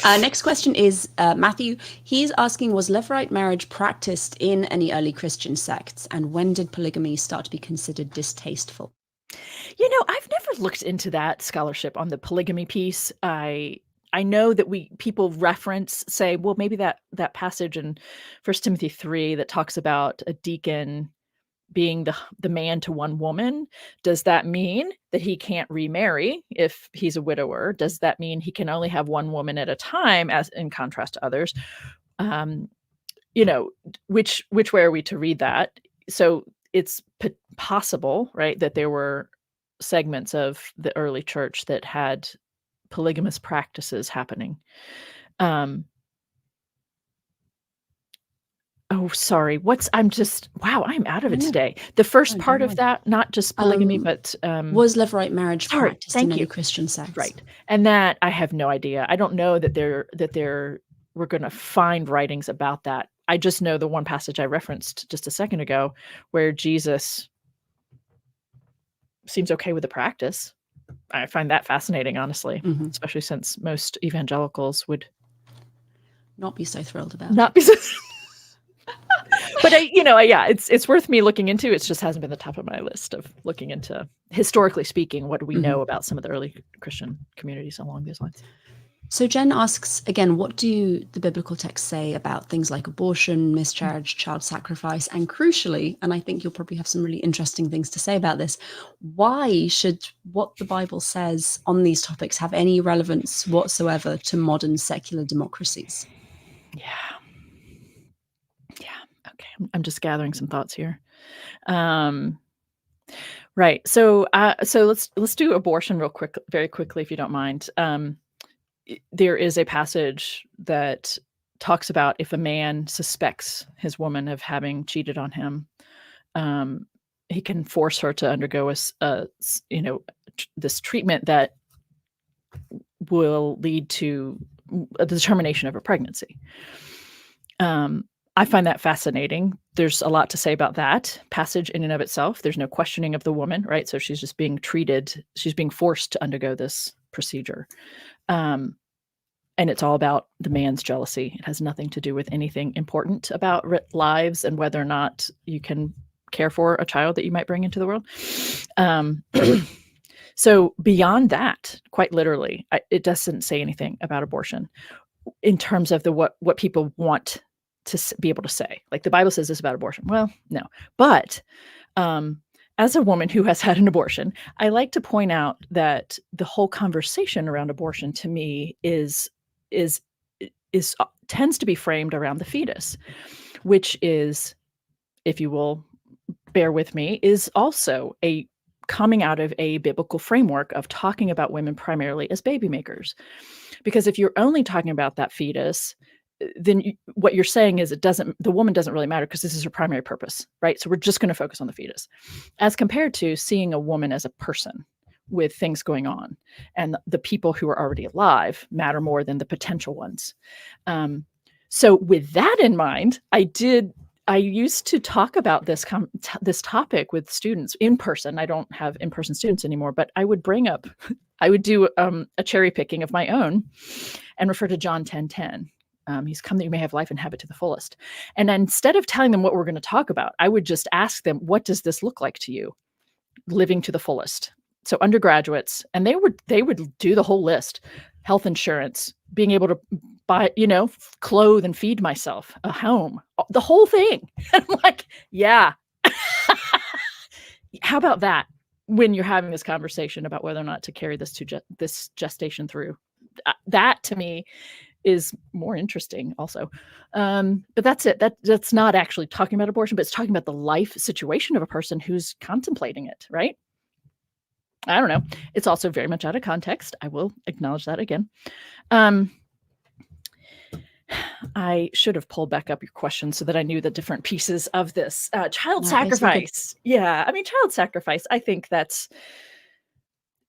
Next question is Matthew. He's asking, was Levirate marriage practiced in any early Christian sects? And when did polygamy start to be considered distasteful? I've never looked into that scholarship on the polygamy piece. I know that people say, well, maybe that passage in 1 Timothy 3 that talks about a deacon being the man to one woman, does that mean that he can't remarry if he's a widower? Does that mean he can only have one woman at a time, as in contrast to others? Which way are we to read that? So it's possible, right, that there were segments of the early church that had polygamous practices happening. Oh, sorry. I'm out of it today. The first part of that, not just polygamy, but was Levirate marriage practiced in any Christian sects? Right. And that I have no idea. I don't know that we're going to find writings about that. I just know the one passage I referenced just a second ago where Jesus seems okay with the practice. I find that fascinating, honestly, especially since most evangelicals would not be so thrilled about it. But it's worth me looking into. It just hasn't been the top of my list of looking into, historically speaking, what do we know about some of the early Christian communities along these lines. So Jen asks again, what do the biblical texts say about things like abortion, miscarriage, child sacrifice, and crucially, and I think you'll probably have some really interesting things to say about this, why should what the Bible says on these topics have any relevance whatsoever to modern secular democracies? Yeah. Okay. I'm just gathering some thoughts here. Right. So let's do abortion very quickly, if you don't mind. There is a passage that talks about if a man suspects his woman of having cheated on him, he can force her to undergo this treatment that will lead to a determination of a pregnancy. I find that fascinating. There's a lot to say about that passage in and of itself. There's no questioning of the woman, right? So she's just being treated. She's being forced to undergo this procedure. And it's all about the man's jealousy. It has nothing to do with anything important about lives and whether or not you can care for a child that you might bring into the world. So beyond that, quite literally, it doesn't say anything about abortion in terms of what people want to be able to say. Like the Bible says this about abortion. Well, no. But as a woman who has had an abortion, I like to point out that the whole conversation around abortion to me tends to be framed around the fetus, which is, if you will, bear with me, is also a coming out of a biblical framework of talking about women primarily as baby makers. Because if you're only talking about that fetus, then what you're saying is the woman doesn't really matter because this is her primary purpose, right? So we're just going to focus on the fetus, as compared to seeing a woman as a person with things going on, and the people who are already alive matter more than the potential ones. So with that in mind, I used to talk about this topic with students in person. I don't have in-person students anymore, but I would do a cherry picking of my own and refer to John 10:10. He's come that you may have life and have it to the fullest. And instead of telling them what we're going to talk about, I would just ask them, what does this look like to you? Living to the fullest. So undergraduates, and they would do the whole list: health insurance, being able to buy, clothe and feed myself, a home, the whole thing. I'm like, yeah. How about that when you're having this conversation about whether or not to carry this this gestation through? That to me is more interesting also. But that's it. That's not actually talking about abortion, but it's talking about the life situation of a person who's contemplating it, right? I don't know. It's also very much out of context. I will acknowledge that again. I should have pulled back up your question so that I knew the different pieces of this. Child sacrifice. Yeah. I mean, child sacrifice. I think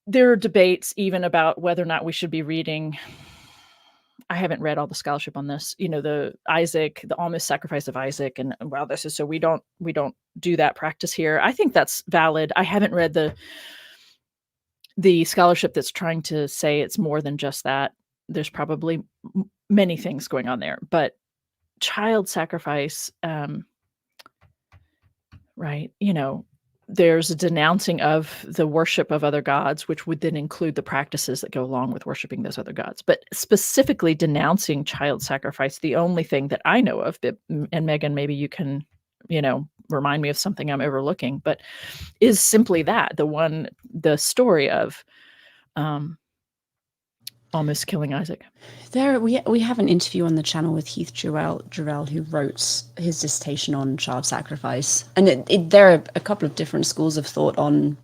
there are debates even about whether or not we should be reading. I haven't read all the scholarship on this, the almost sacrifice of Isaac. And well, this is, so we don't do that practice here. I think that's valid. I haven't read the scholarship that's trying to say it's more than just that. There's probably many things going on there, but child sacrifice, right? There's a denouncing of the worship of other gods, which would then include the practices that go along with worshiping those other gods, but specifically denouncing child sacrifice. The only thing that I know of, and Megan, maybe you can, remind me of something I'm overlooking, but is simply that the story of, almost killing Isaac. We have an interview on the channel with Heath Jarrell, who wrote his dissertation on child sacrifice, and there are a couple of different schools of thought on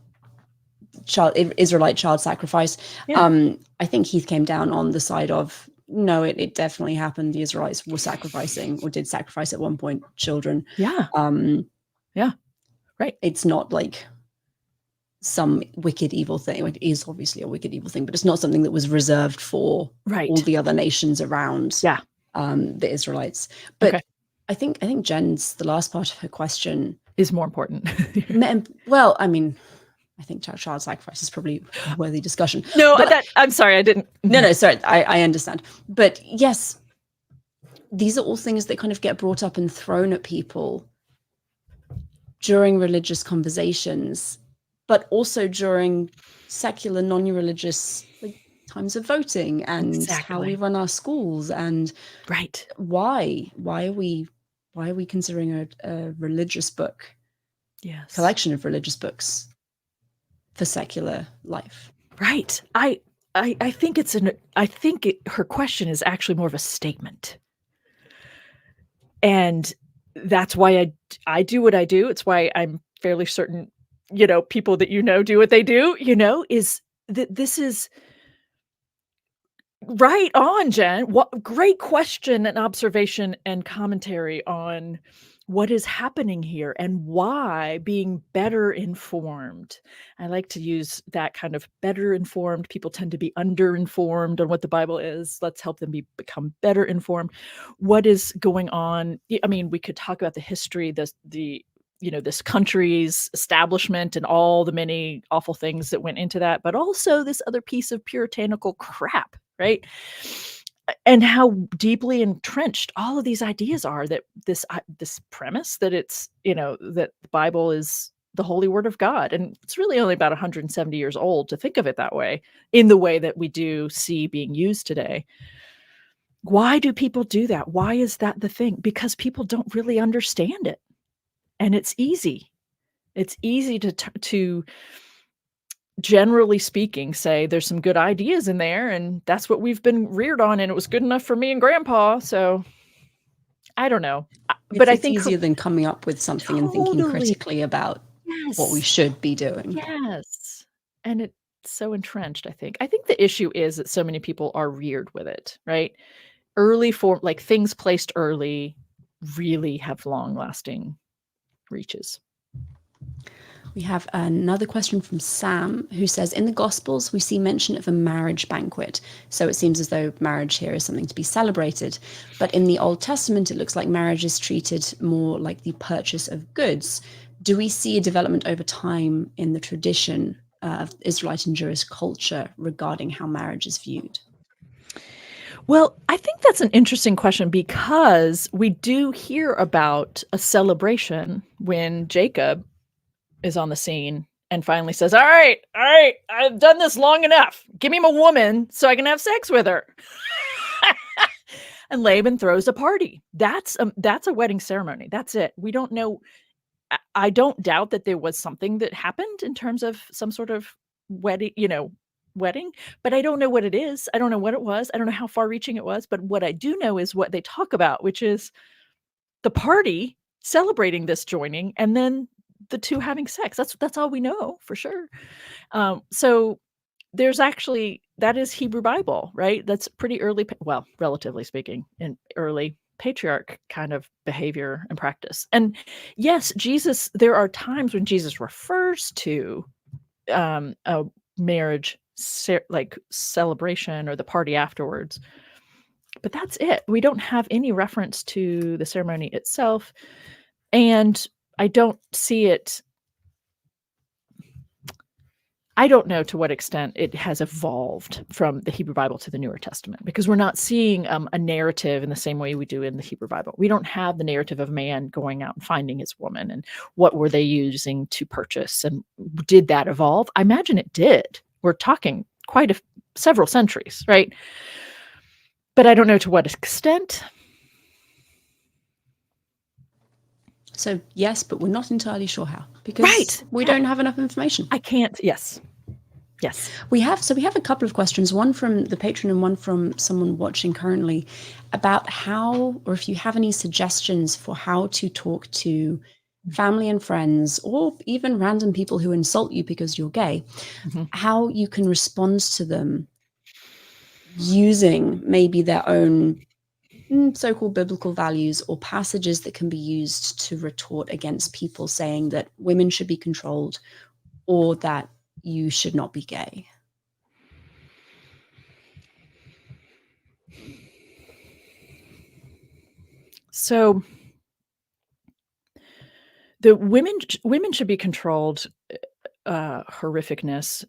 Israelite child sacrifice. Yeah. I think Heath came down on the side of no, it definitely happened. The Israelites were sacrificing, or did sacrifice at one point, children. Yeah. Yeah. Right. It's not like some wicked evil thing. It is obviously a wicked evil thing, but it's not something that was reserved for all the other nations around the Israelites. But okay. I think Jen's, the last part of her question is more important. Well, I mean, I think child sacrifice is probably a worthy discussion. No, I'm sorry, I didn't. No, sorry, I understand. But yes, these are all things that kind of get brought up and thrown at people during religious conversations, but also during secular, non-religious times of voting and how we run our schools, and why are we considering a religious book, collection of religious books for secular life? Right. I think her question is actually more of a statement, and that's why I do what I do. It's why I'm fairly certain people that do what they do, is that this is right on, Jen. What great question and observation and commentary on what is happening here and why being better informed. I like to use that kind of better informed. People tend to be underinformed on what the Bible is. Let's help them become better informed. What is going on? I mean, we could talk about the history, this country's establishment and all the many awful things that went into that, but also this other piece of puritanical crap, right? And how deeply entrenched all of these ideas are, that this premise that it's, that the Bible is the holy word of God. And it's really only about 170 years old to think of it that way, in the way that we do see being used today. Why do people do that? Why is that the thing? Because people don't really understand it. And it's easy. It's easy to generally speaking, say there's some good ideas in there, and that's what we've been reared on, and it was good enough for me and Grandpa. So I don't know. But I It's think easier than coming up with something and thinking totally. critically about what we Yes. should be doing. Yes. And it's so entrenched, I think. I think the issue is that so many people are reared with it, right? Early form, like things placed early really have long-lasting reaches. We have another question from Sam, who says, in the Gospels, we see mention of a marriage banquet. So it seems as though marriage here is something to be celebrated. But in the Old Testament, it looks like marriage is treated more like the purchase of goods. Do we see a development over time in the tradition of Israelite and Jewish culture regarding how marriage is viewed? Well, I think that's an interesting question because we do hear about a celebration when Jacob is on the scene and finally says, all right, I've done this long enough. Give me a woman so I can have sex with her. And Laban throws a party. That's a wedding ceremony. That's it. We don't know. I don't doubt that there was something that happened in terms of some sort of wedding, but I don't know what it is. I don't know what it was. I don't know how far reaching it was, but what I do know is what they talk about, which is the party celebrating this joining and then the two having sex. That's all we know for sure. So there's actually, that is Hebrew Bible, right? That's pretty early, well, relatively speaking, in early patriarch kind of behavior and practice. And yes, there are times when Jesus refers to a marriage like celebration or the party afterwards, but that's it. We don't have any reference to the ceremony itself, and I don't see it. I don't know to what extent it has evolved from the Hebrew Bible to the Newer Testament, because we're not seeing a narrative in the same way we do in the Hebrew Bible. We don't have the narrative of man going out and finding his woman and what were they using to purchase, and did that evolve? I imagine it did. We're talking several centuries, right? But I don't know to what extent. So yes, but we're not entirely sure how, because we don't have enough information. I can't. Yes. We have a couple of questions, one from the patron and one from someone watching currently, about how, or if you have any suggestions for how to talk to family and friends, or even random people who insult you because you're gay, how you can respond to them using maybe their own so-called biblical values or passages that can be used to retort against people saying that women should be controlled or that you should not be gay. So the women should be controlled horrificness.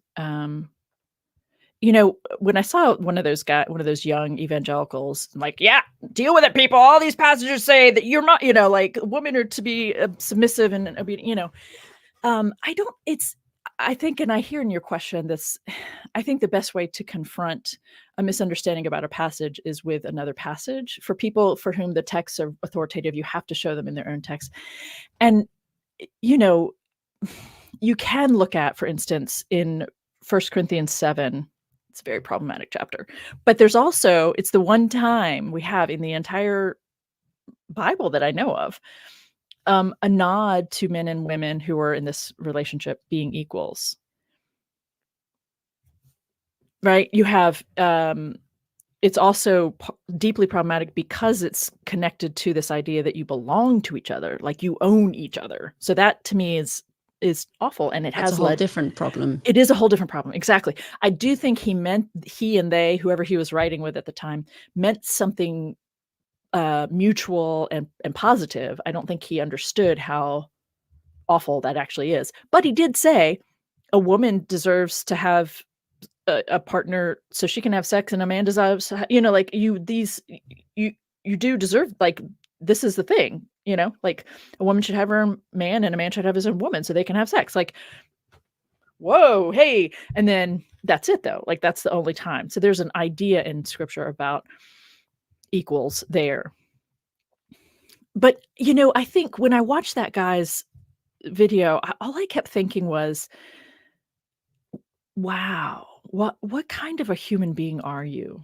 When I saw one of those young evangelicals, like, yeah, deal with it, people. All these passages say that you're not, like women are to be submissive and obedient. I think, and I hear in your question this, I think the best way to confront a misunderstanding about a passage is with another passage. For people for whom the texts are authoritative, you have to show them in their own text. And, you can look at, for instance, in 1 Corinthians 7, it's a very problematic chapter, but it's the one time we have in the entire Bible that I know of, a nod to men and women who are in this relationship being equals. Right? You have, it's also deeply problematic because it's connected to this idea that you belong to each other, like you own each other. So that to me is awful, and That's a whole different problem. It is a whole different problem. Exactly. I do think he and they, whoever he was writing with at the time, meant something mutual and positive. I don't think he understood how awful that actually is. But he did say a woman deserves to have a partner so she can have sex, and a man deserves, like you do deserve, like, this is the thing, like a woman should have her own man and a man should have his own woman so they can have sex. Like, whoa, hey. And then that's it though. Like, that's the only time. So there's an idea in scripture about equals there. But, I think when I watched that guy's video, all I kept thinking was, wow, what kind of a human being are you?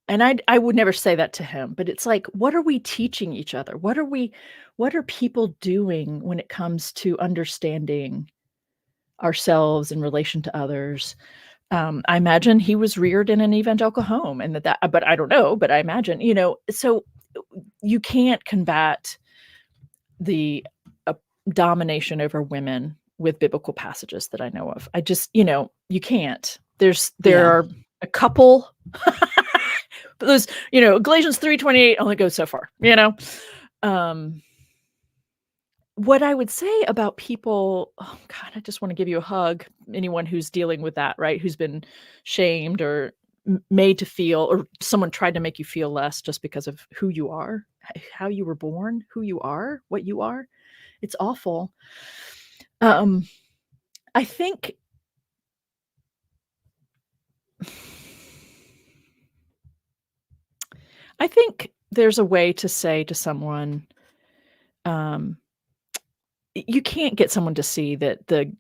I would never say that to him, but it's like, what are we teaching each other? What are people doing when it comes to understanding ourselves in relation to others? I imagine he was reared in an evangelical home, and but I don't know, but I imagine, so you can't combat the domination over women with biblical passages that I know of. I just, you can't. There are a couple, but those, Galatians 3:28 only goes so far, what I would say about people, oh God, I just want to give you a hug. Anyone who's dealing with that, right? Who's been shamed or made to feel, or someone tried to make you feel less just because of who you are, how you were born, who you are, what you are. It's awful. I think there's a way to say to someone, you can't get someone to see that the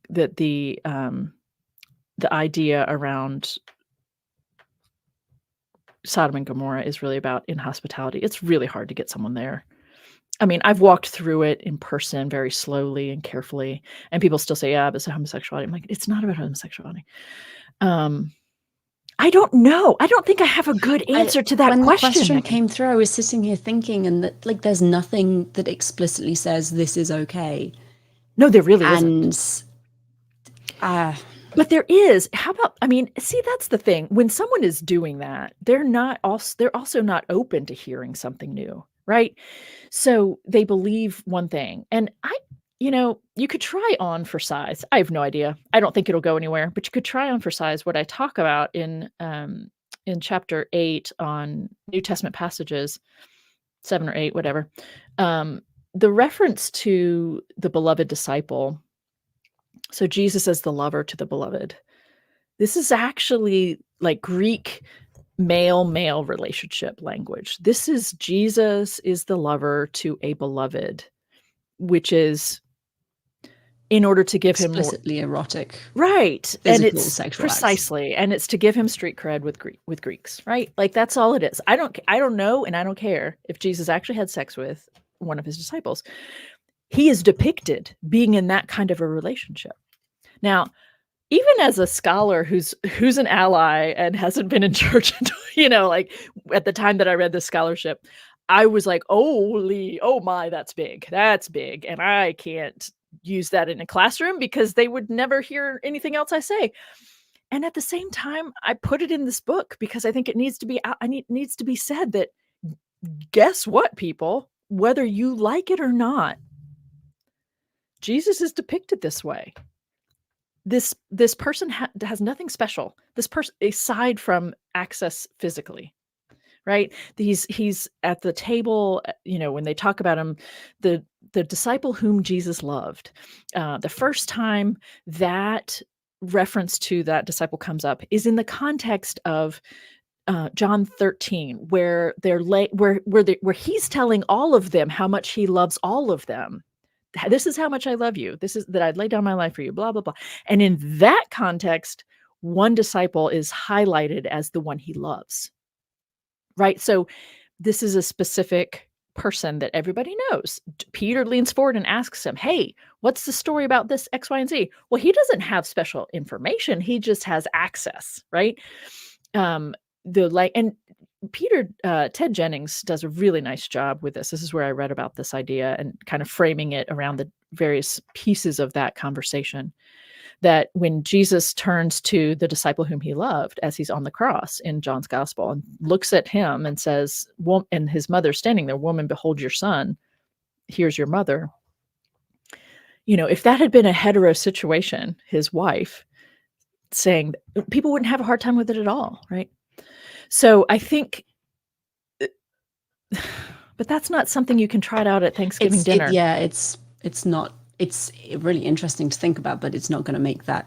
idea around Sodom and Gomorrah is really about inhospitality. It's really hard to get someone there. I mean, I've walked through it in person very slowly and carefully, and people still say, yeah, but it's homosexuality. I'm like, it's not about homosexuality. I don't know. I don't think I have a good answer to that when question. The question came through, I was sitting here thinking, and that like there's nothing that explicitly says this is okay. No, there really isn't. But there is. How about, see, that's the thing. When someone is doing that, they're also not open to hearing something new, right? So they believe one thing. And you could try on for size. I have no idea. I don't think it'll go anywhere, but you could try on for size what I talk about in chapter 8 on New Testament passages, 7 or 8, whatever. The reference to the beloved disciple. So Jesus as the lover to the beloved. This is actually like Greek male-male relationship language. This is Jesus is the lover to a beloved, which is in order to give him explicitly erotic, right? And it's sexual precisely, and it's to give him street cred with Greeks, right? Like that's all it is. I don't know, and I don't care if Jesus actually had sex with one of his disciples. He is depicted being in that kind of a relationship. Now, even as a scholar who's an ally and hasn't been in church, like at the time that I read this scholarship, I was like, oh my, that's big. And I can't use that in a classroom because they would never hear anything else I say. And at the same time, I put it in this book because I think it needs to be said that, guess what, people, whether you like it or not, Jesus is depicted this way. This person has nothing special. This person, aside from access physically, right? He's at the table, when they talk about him, the disciple whom Jesus loved. The first time that reference to that disciple comes up is in the context of John 13, where where he's telling all of them how much he loves all of them. This is how much I love you. This is that I'd lay down my life for you, blah, blah, blah. And in that context, one disciple is highlighted as the one he loves, right? So this is a specific person that everybody knows. Peter leans forward and asks him, hey, what's the story about this X, Y, and Z? Well, he doesn't have special information. He just has access, right? And Peter, Ted Jennings does a really nice job with this. This is where I read about this idea and kind of framing it around the various pieces of that conversation. That when Jesus turns to the disciple whom he loved as he's on the cross in John's gospel and looks at him and says, and his mother standing there, woman, behold your son, here's your mother. If that had been a hetero situation, his wife saying, people wouldn't have a hard time with it at all, right? So I think, but that's not something you can trot out at Thanksgiving dinner. It's not. It's really interesting to think about, but it's not going to make that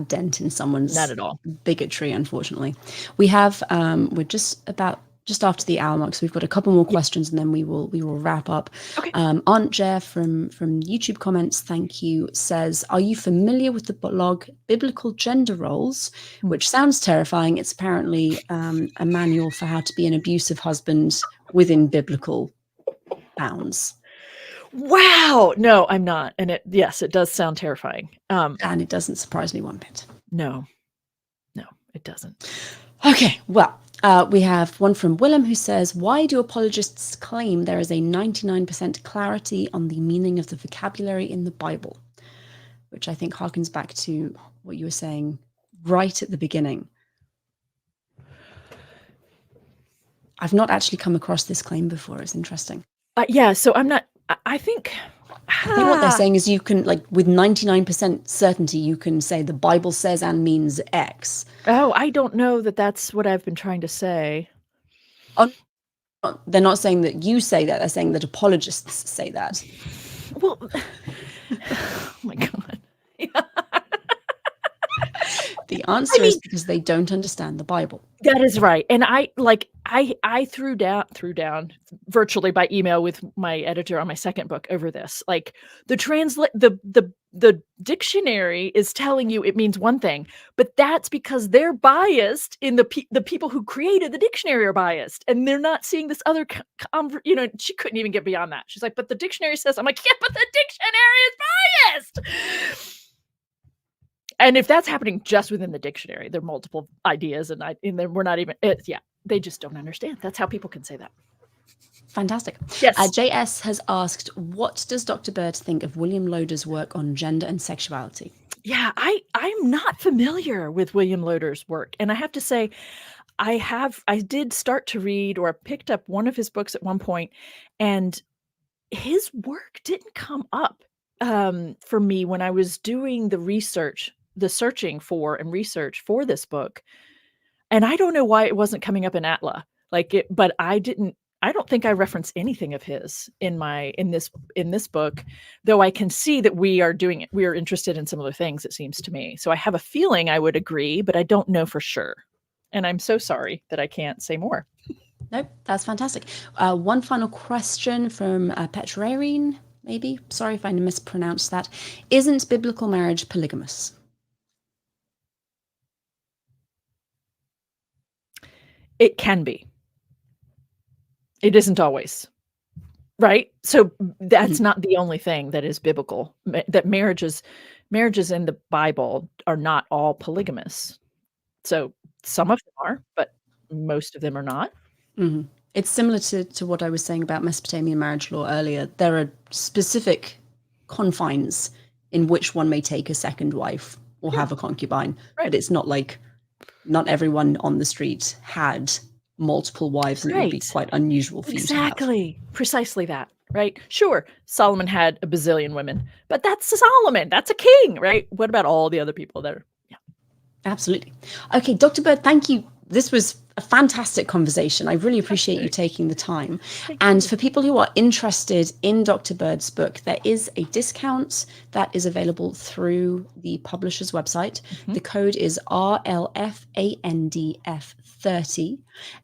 dent in someone's not at all bigotry, unfortunately. We have we're just about just after the hour mark, so we've got a couple more questions, and then we will wrap up. Okay. Aunt Jer from YouTube comments, thank you, says, "Are you familiar with the blog Biblical Gender Roles?" Which sounds terrifying. It's apparently a manual for how to be an abusive husband within biblical bounds. Wow. No, I'm not. And it does sound terrifying. And it doesn't surprise me one bit. No, it doesn't. Okay, well, we have one from Willem who says, "Why do apologists claim there is a 99% clarity on the meaning of the vocabulary in the Bible?" Which I think harkens back to what you were saying right at the beginning. I've not actually come across this claim before. It's interesting. Yeah, so I'm not, I think what they're saying is you can, like, with 99% certainty, you can say the Bible says and means X. Oh, I don't know that that's what I've been trying to say. Oh, they're not saying that you say that. They're saying that apologists say that. Well, oh my God. The answer is because they don't understand the Bible. That is right. And I threw down virtually by email with my editor on my second book over this. Like, the dictionary is telling you it means one thing, but that's because they're biased in the people who created the dictionary are biased, and they're not seeing this other she couldn't even get beyond that. She's like, "But the dictionary says," I'm like, "Yeah, but the dictionary is biased." And if that's happening just within the dictionary, there are multiple ideas, and then we're not even. They just don't understand. That's how people can say that. Fantastic. Yes. JS has asked, "What does Dr. Bird think of William Loder's work on gender and sexuality?" Yeah, I'm not familiar with William Loder's work, and I have to say, I did start to read, or picked up one of his books at one point, and his work didn't come up for me when I was doing the searching for and research for this book. And I don't know why it wasn't coming up in Atla, but I don't think I reference anything of his in this book, though I can see that we are interested in similar things, it seems to me. So I have a feeling I would agree, but I don't know for sure. And I'm so sorry that I can't say more. Nope, that's fantastic. One final question from Petrarine, maybe. Sorry if I mispronounced that. "Isn't biblical marriage polygamous?" It can be. It isn't always. Right? So that's not the only thing that is biblical. That marriages in the Bible are not all polygamous. So some of them are, but most of them are not. Mm-hmm. It's similar to what I was saying about Mesopotamian marriage law earlier. There are specific confines in which one may take a second wife or have a concubine, right. But it's not like not everyone on the street had multiple wives, and it would be quite unusual for you to have. Exactly. Precisely that, right? Sure, Solomon had a bazillion women, but that's Solomon. That's a king, right? What about all the other people that are? Yeah. Absolutely. Okay, Dr. Bird, thank you. This was a fantastic conversation. I really appreciate you taking the time. And for people who are interested in Dr. Bird's book, there is a discount that is available through the publisher's website. The code is RLFANDF30,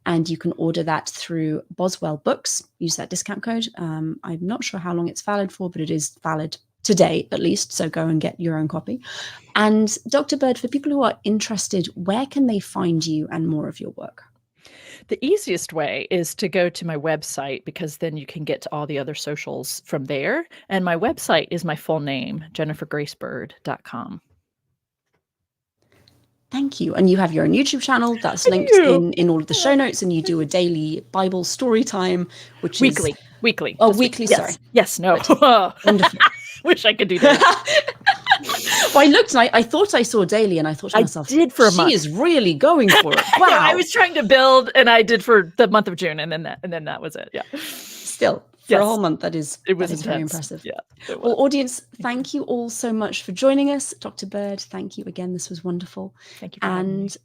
and you can order that through Boswell Books. Use that discount code. I'm not sure how long it's valid for, but it is valid today at least, so go and get your own copy. And Dr. Bird, for people who are interested, where can they find you and more of your work? The easiest way is to go to my website, because then you can get to all the other socials from there. And my website is my full name, jennifergracebird.com. Thank you. And you have your own YouTube channel that's linked in all of the show notes, and you do a daily Bible story time, which weekly. is weekly. Oh, weekly. Yes. Sorry. Yes. No. Wonderful. Wish I could do that. Well, I looked and I thought I saw daily, and I thought to myself, did for a month. She is really going for it. Wow. I was trying to build, and I did for the month of June, and then that was it. Yeah. Still, for a whole month, that is very impressive. Yeah. Well, audience, thank you all so much for joining us. Dr. Bird, thank you again. This was wonderful. Thank you. And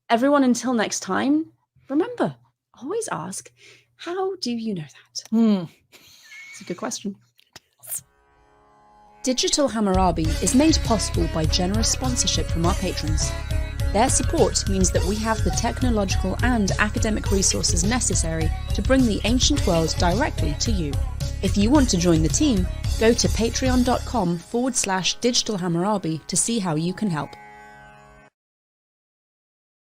everyone, until next time, remember, always ask, how do you know that? It's a good question. Digital Hammurabi is made possible by generous sponsorship from our patrons. Their support means that we have the technological and academic resources necessary to bring the ancient world directly to you. If you want to join the team, go to patreon.com/digitalhammurabi to see how you can help.